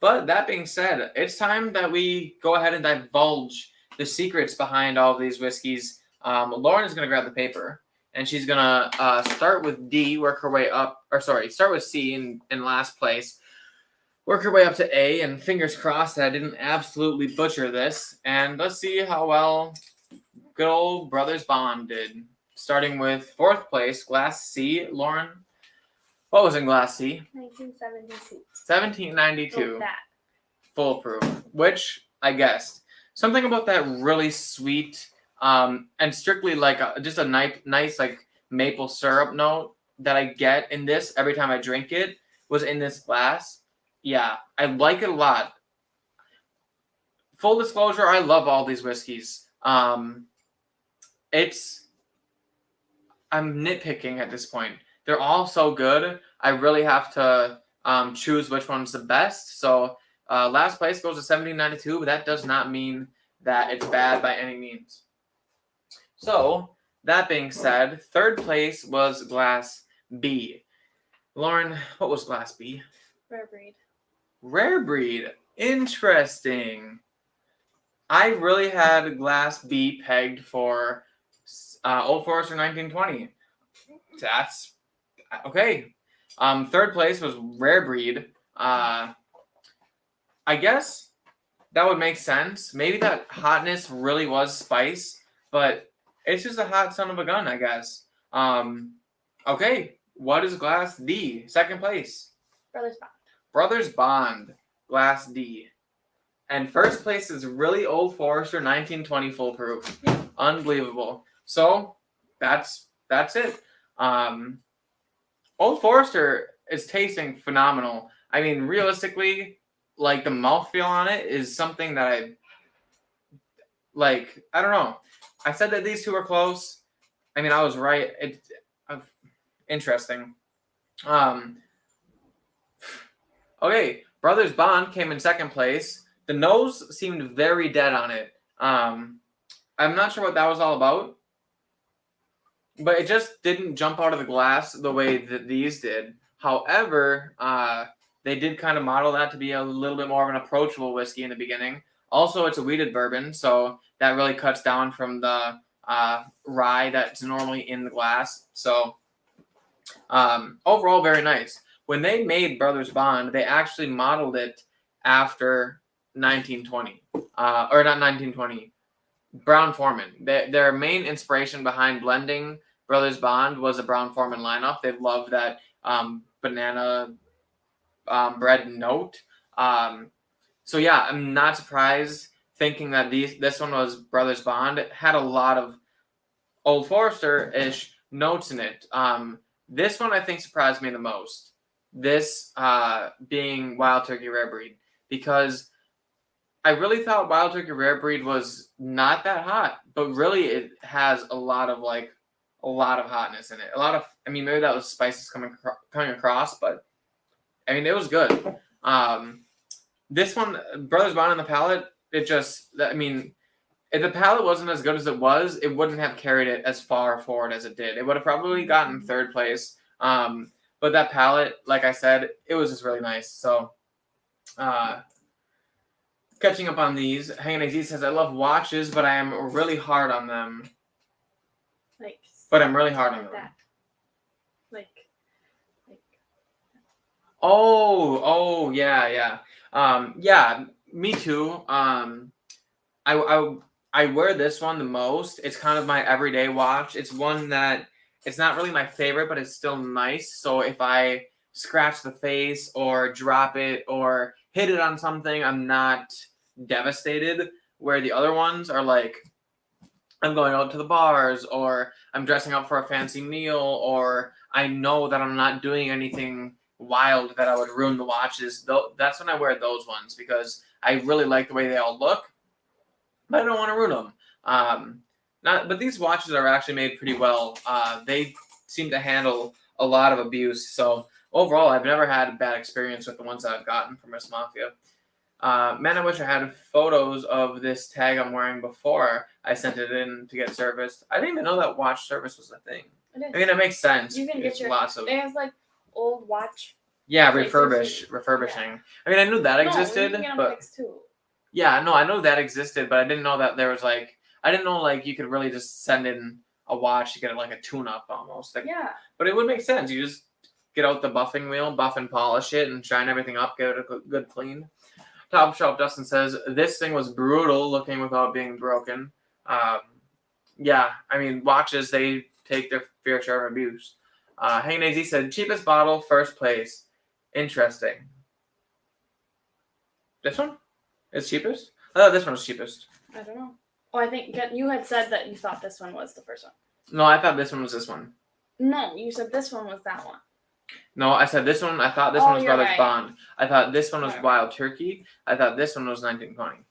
But that being said, it's time that we go ahead and divulge the secrets behind all of these whiskeys. Loren is going to grab the paper, and she's going to start with D, work her way up, start with C in last place, work her way up to A, and fingers crossed that I didn't absolutely butcher this. And let's see how well good old Brothers Bond did. Starting with 4th place, Glass C. Loren, what was in Glass C? 1972. 1792. That. Foolproof, which I guessed. Something about that really sweet and strictly like just a nice like maple syrup note that I get in this every time I drink it was in this glass. Yeah, I like it a lot. Full disclosure, I love all these whiskeys. I'm nitpicking at this point. They're all so good. I really have to choose which one's the best. So last place goes to 1792, but that does not mean that it's bad by any means. So that being said, 3rd place was Glass B. Loren, what was Glass B? Rare breed. Rare breed. Interesting. I really had Glass B pegged for Old Forester 1920. That's okay. 3rd place was Rare Breed. I guess that would make sense. Maybe that hotness really was spice, but it's just a hot son of a gun, I guess. Okay, what is Glass D? 2nd place. Brothers Bond. Brothers Bond, Glass D. And 1st place is really Old Forester 1920 Foolproof. Unbelievable. So that's it. Old Forester is tasting phenomenal. I mean, realistically, like the mouthfeel on it is something that I don't know. I said that these two were close. I mean, I was right. Interesting. Okay, Brothers Bond came in 2nd place. The nose seemed very dead on it. I'm not sure what that was all about, but it just didn't jump out of the glass the way that these did. However, they did kind of model that to be a little bit more of an approachable whiskey in the beginning. Also, it's a wheated bourbon, so that really cuts down from the rye that's normally in the glass. So overall, very nice. when they made Brothers Bond, they actually modeled it after 1920, or not 1920, Brown-Forman. Their main inspiration behind blending Brothers Bond was a Brown-Forman lineup. They loved that banana bread note. So yeah, I'm not surprised thinking that this one was Brothers Bond. It had a lot of Old Forester-ish notes in it. This one I think surprised me the most. This being Wild Turkey Rare Breed, because I really thought Wild Turkey Rare Breed was not that hot, but really it has a lot of hotness in it. Maybe that was spices coming across, but I mean it was good. This one, Brothers Bond on the palate, if the palate wasn't as good as it was, it wouldn't have carried it as far forward as it did. It would have probably gotten third place. But that palate, like I said, it was just really nice. So, catching up on these, Hanging AZ says, I love watches, but I am really hard on them. I'm really hard on them. That. Oh, yeah. Yeah, me too. I wear this one the most. It's kind of my everyday watch. It's one that it's not really my favorite, but it's still nice. So if I scratch the face or drop it or hit it on something, I'm not devastated. Where the other ones are like, I'm going out to the bars, or I'm dressing up for a fancy meal, or I know that I'm not doing anything wild that I would ruin the watches. That's when I wear those ones, because I really like the way they all look, but I don't want to ruin them. But these watches are actually made pretty well. They seem to handle a lot of abuse. So overall, I've never had a bad experience with the ones that I've gotten from Miss Mafia. Man, I wish I had photos of this tag I'm wearing before I sent it in to get serviced. I didn't even know that watch service was a thing. It is. I mean, it makes sense. You can get It has old watch. Yeah, refurbishing. I mean, I knew that existed, you can get but fixed too. Yeah, no, I know that existed, but I didn't know that there was I didn't know you could really just send in a watch to get it a tune-up almost. Yeah. But it would make sense. You just get out the buffing wheel, buff and polish it, and shine everything up, get it a good clean. Top Shelf Dustin says, this thing was brutal looking without being broken. Yeah, I mean, watches, they take their fair share of abuse. Hanging AZ said, cheapest bottle, first place. Interesting. This one is cheapest? I thought this one was cheapest. I don't know. Oh, I think you had said that you thought this one was the first one. No, I thought this one was this one. No, you said this one was that one. No, I said this one. I thought this one was Brothers right. Bond. I thought this one was Wild Turkey. I thought this one was 1920.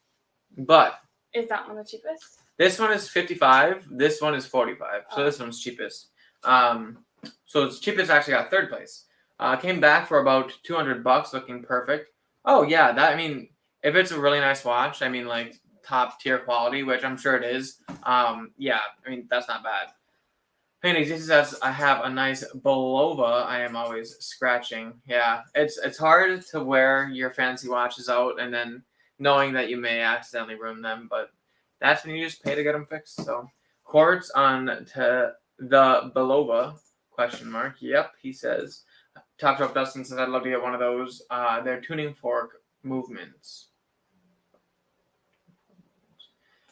But is that one the cheapest? This one is 55. This one is 45. So this one's cheapest. So it's cheapest actually got third place. Came back for about $200, looking perfect. Oh yeah, if it's a really nice watch, top tier quality, which I'm sure it is. That's not bad. Painting says, I have a nice Belova. I am always scratching. Yeah, it's hard to wear your fancy watches out and then knowing that you may accidentally ruin them, but that's when you just pay to get them fixed. So quartz on to the Belova ? Yep, he says. Top Shelf Dustin says, I'd love to get one of those. They're tuning fork movements.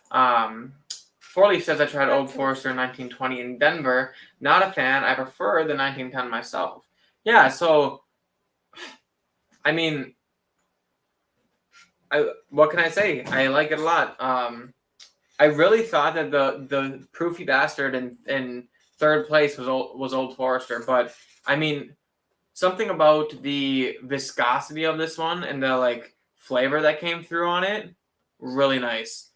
Forleaf says, I tried Old Forester 1920 in Denver. Not a fan. I prefer the 1910 myself. Yeah, so, what can I say? I like it a lot. I really thought that the Proofy Bastard in third place was Old Forester, but, something about the viscosity of this one and the, flavor that came through on it, really nice.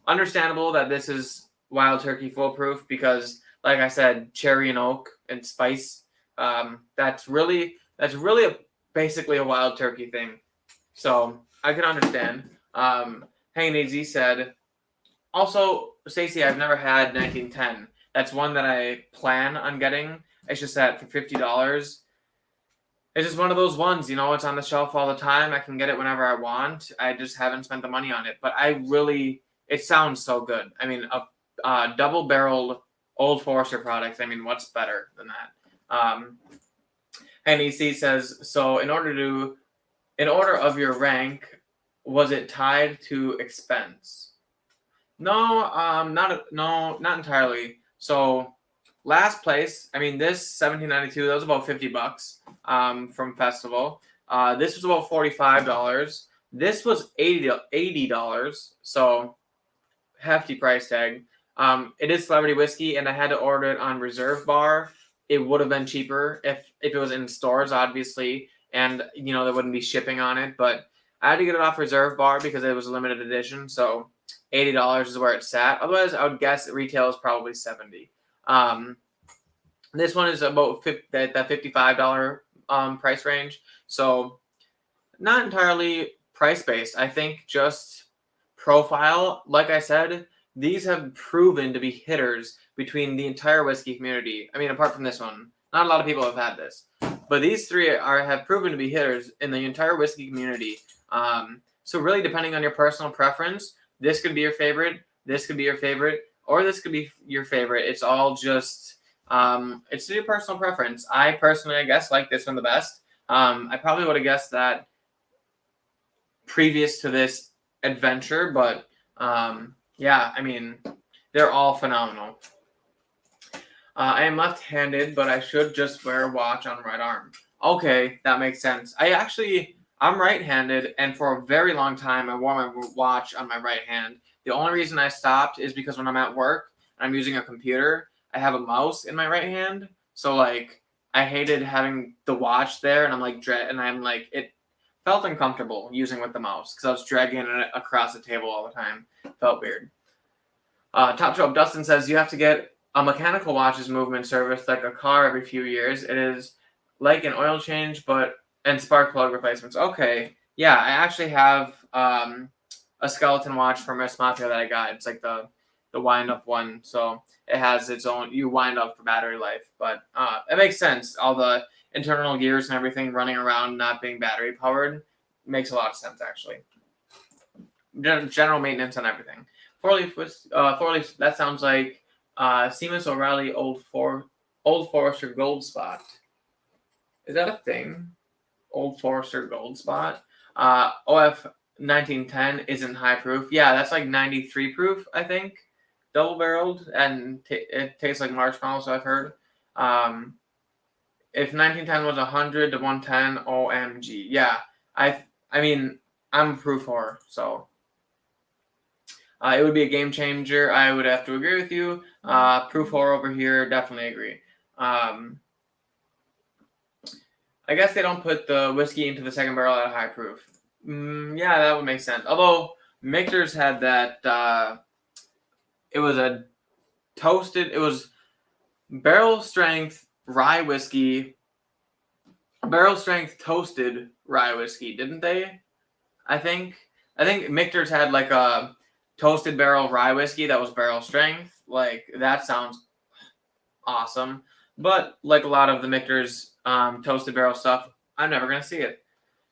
Understandable that this is Wild Turkey foolproof because, like I said, cherry and oak and spice. That's really basically a Wild Turkey thing. So I can understand. Hanging AZ said, also, Stacey, I've never had 1910. That's one that I plan on getting. It's just that for $50, it's just one of those ones, it's on the shelf all the time. I can get it whenever I want. I just haven't spent the money on it. But it sounds so good. A double-barreled Old Forester product, what's better than that? NEC says, so in order of your rank, was it tied to expense? No, not entirely. So last place, I mean, this 1792, that was about $50 from festival. This was about $45. This was $80. So hefty price tag. It is celebrity whiskey, and I had to order it on Reserve Bar. It would have been cheaper if it was in stores, obviously, and there wouldn't be shipping on it. But I had to get it off Reserve Bar because it was a limited edition. So $80 is where it sat. Otherwise, I would guess retail is probably $70. This one is about that $55 price range. So not entirely price based. I think just profile. Like I said, these have proven to be hitters between the entire whiskey community. I mean, apart from this one, not a lot of people have had this, but these three have proven to be hitters in the entire whiskey community. So really, depending on your personal preference, this could be your favorite, this could be your favorite, or this could be your favorite. It's all just it's your personal preference. I personally, I guess, like this one the best. I probably would have guessed that previous to this adventure, but yeah, I mean, they're all phenomenal. I am left-handed, but I should just wear a watch on right arm. Okay, that makes sense. I'm right-handed, and for a very long time, I wore my watch on my right hand. The only reason I stopped is because when I'm at work and I'm using a computer, I have a mouse in my right hand, so like I hated having the watch there, and it felt uncomfortable using with the mouse because I was dragging it across the table all the time. It felt weird. Top Shelf Dustin says you have to get a mechanical watch's movement service like a car every few years. It is like an oil change, and spark plug replacements. Okay, yeah, I actually have a skeleton watch from Miss Mafia that I got. It's like the wind up one, so it has its own. You wind up for battery life, but it makes sense. All the internal gears and everything running around, not being battery powered, makes a lot of sense actually. General maintenance on everything. Four leaf. That sounds like Seamus O'Reilly Old Forester Gold Spot. Is that a thing? Old Forester Gold Spot. OF 1910 isn't high proof. Yeah, that's like 93 proof, I think. Double barreled, and it tastes like marshmallow, so I've heard. If 1910 was 100 to 110, OMG. Yeah, I mean, I'm a proof whore, so it would be a game changer. I would have to agree with you. Proof whore over here, definitely agree. I guess they don't put the whiskey into the second barrel at a high proof. Yeah, that would make sense. Although Michter's had that, it was barrel strength rye whiskey, barrel strength toasted rye whiskey, didn't they? I think Michter's had like a toasted barrel rye whiskey that was barrel strength. Like that sounds awesome. But like a lot of the Michter's toasted barrel stuff, I'm never gonna see it.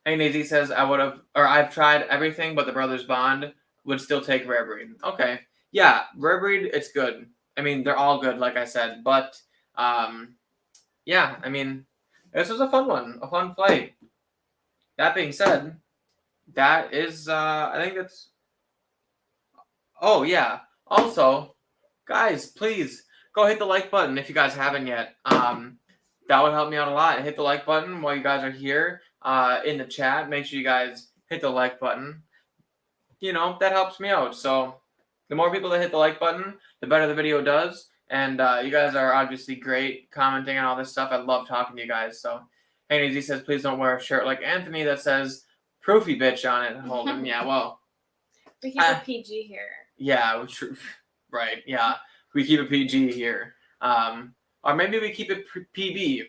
Hey, Nazy says I've tried everything, but the Brothers Bond would still take rare breed. Okay, yeah, rare breed, it's good. I mean, they're all good, like I said, but yeah, I mean, this was a fun one, a fun flight. That being said, that is, I think it's. Oh yeah. Also, guys, please go hit the like button if you guys haven't yet. That would help me out a lot. Hit the like button while you guys are here in the chat. Make sure you guys hit the like button. That helps me out. So the more people that hit the like button, the better the video does. And you guys are obviously great commenting and all this stuff. I love talking to you guys. So Haney says, please don't wear a shirt like Anthony that says "Proofy bitch" on it. Holden. Yeah, well. We keep it PG here. Yeah, right. Yeah, we keep it PG here. Or maybe we keep it PB.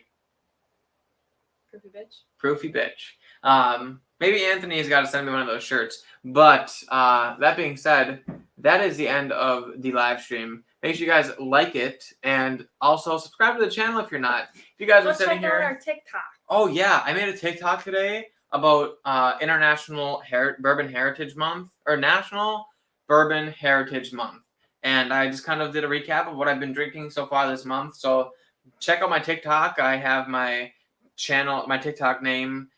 Proofy bitch. Proofy bitch. Maybe Anthony's got to send me one of those shirts. But that being said, that is the end of the live stream. Make sure you guys like it and also subscribe to the channel if you're not. If you guys are sitting here. Check out our TikTok. Oh yeah, I made a TikTok today about International Bourbon Heritage Month or National Bourbon Heritage Month. And I just kind of did a recap of what I've been drinking so far this month. So check out my TikTok. I have my channel, my TikTok name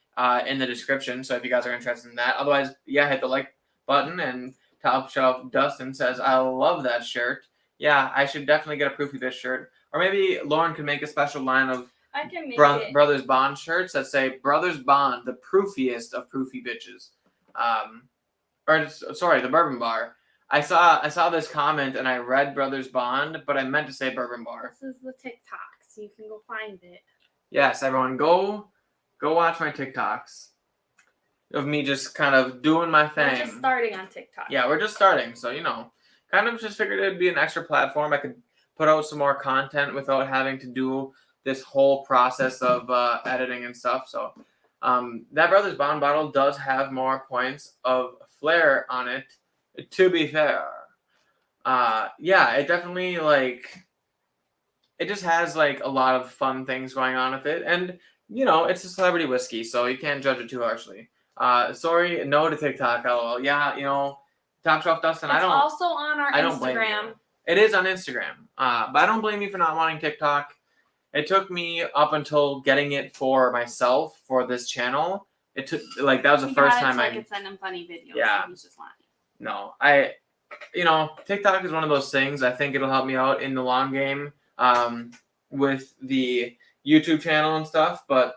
in the description. So if you guys are interested in that, otherwise, yeah, hit the like button. And Top Shelf Dustin says, I love that shirt. Yeah, I should definitely get a Proofy Bitch shirt. Or maybe Lauren could make a special line of I can make it. Brothers Bond shirts that say Brothers Bond, the proofiest of proofy bitches. The Bourbon Bar. I saw this comment and I read Brothers Bond, but I meant to say Bourbon Bar. This is the TikTok, so you can go find it. Yes, everyone, go watch my TikToks of me just kind of doing my thing. We're just starting on TikTok. Yeah, we're just starting, so kind of just figured it'd be an extra platform. I could put out some more content without having to do this whole process of editing and stuff. So that Brothers Bond bottle does have more points of flair on it, to be fair. Yeah, it definitely it just has a lot of fun things going on with it. And it's a celebrity whiskey, so you can't judge it too harshly. Sorry, no to TikTok, lol. Yeah, Top Shelf Dustin, It's also on our Instagram. It is on Instagram. But I don't blame you for not wanting TikTok. It took me up until getting it for myself for this channel. It took that was the first time I could send him funny videos. Yeah. So he's just lying. No, TikTok is one of those things. I think it'll help me out in the long game with the YouTube channel and stuff. But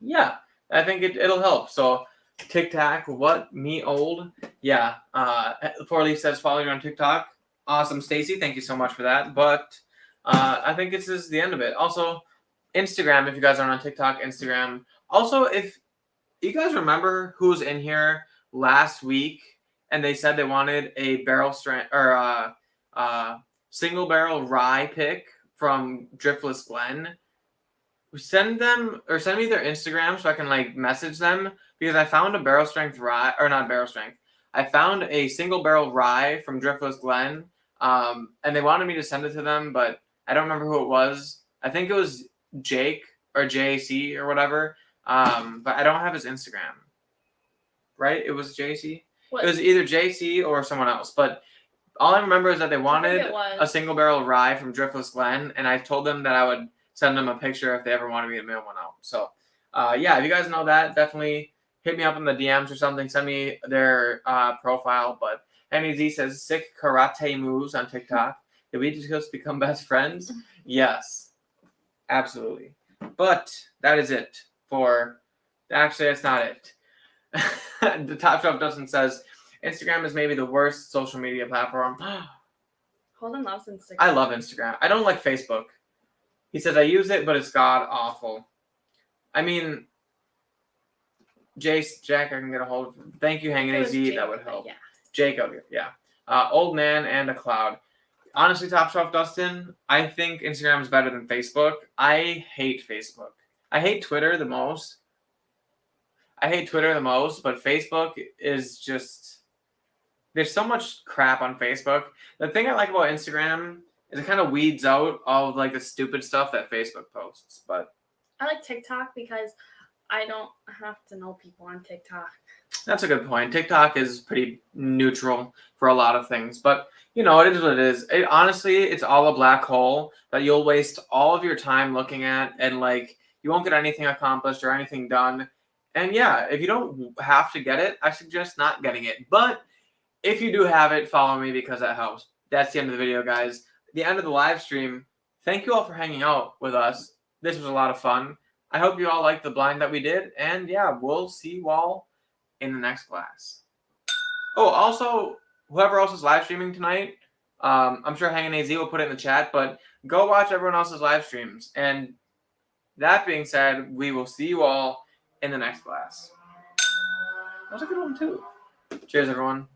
yeah, I think it'll help. So TikTok, what me old? Yeah. 4Leaf says follow you on TikTok. Awesome, Stacy. Thank you so much for that. But I think this is the end of it. Also, Instagram, if you guys aren't on TikTok, Instagram. Also, if you guys remember who was in here last week and they said they wanted a barrel strength or single barrel rye pick from Driftless Glen, send me their Instagram so I can message them, because I found a barrel strength rye, or not barrel strength. I found a single barrel rye from Driftless Glen, and they wanted me to send it to them, but I don't remember who it was. I think it was Jake or JC or whatever. But I don't have his Instagram. Right? It was JC? What? It was either JC or someone else. But all I remember is that they wanted a single barrel rye from Driftless Glen, and I told them that I would send them a picture if they ever wanted me to mail one out. So, yeah, if you guys know that, definitely hit me up in the DMs or something. Send me their profile. But Henry Z says, sick karate moves on TikTok. Did we just become best friends? Yes, absolutely. But that is it for. Actually, that's not it. The Top Shelf Dustin says Instagram is maybe the worst social media platform. Holden loves Instagram. I love Instagram. I don't like Facebook. He says I use it, but it's god awful. I mean, Jack, I can get a hold of him. Thank you, Hanging AZ. That would help. Yeah. Jacob, yeah. Old man and a cloud. Honestly, Top Shelf Dustin, I think Instagram is better than Facebook. I hate Facebook. I hate Twitter the most. But Facebook is just... There's so much crap on Facebook. The thing I like about Instagram is it kind of weeds out all of the stupid stuff that Facebook posts. But I like TikTok because I don't have to know people on TikTok. That's a good point. TikTok is pretty neutral for a lot of things. But, it is what it is. Honestly, it's all a black hole that you'll waste all of your time looking at, and you won't get anything accomplished or anything done. And yeah, if you don't have to get it, I suggest not getting it. But if you do have it, follow me because that helps. That's the end of the video, guys. The end of the live stream. Thank you all for hanging out with us. This was a lot of fun. I hope you all liked the blind that we did. And yeah, we'll see you all in the next class. Oh, also, whoever else is live streaming tonight, I'm sure Hanging AZ will put it in the chat, but go watch everyone else's live streams. And that being said, we will see you all in the next class. That was a good one, too. Cheers, everyone.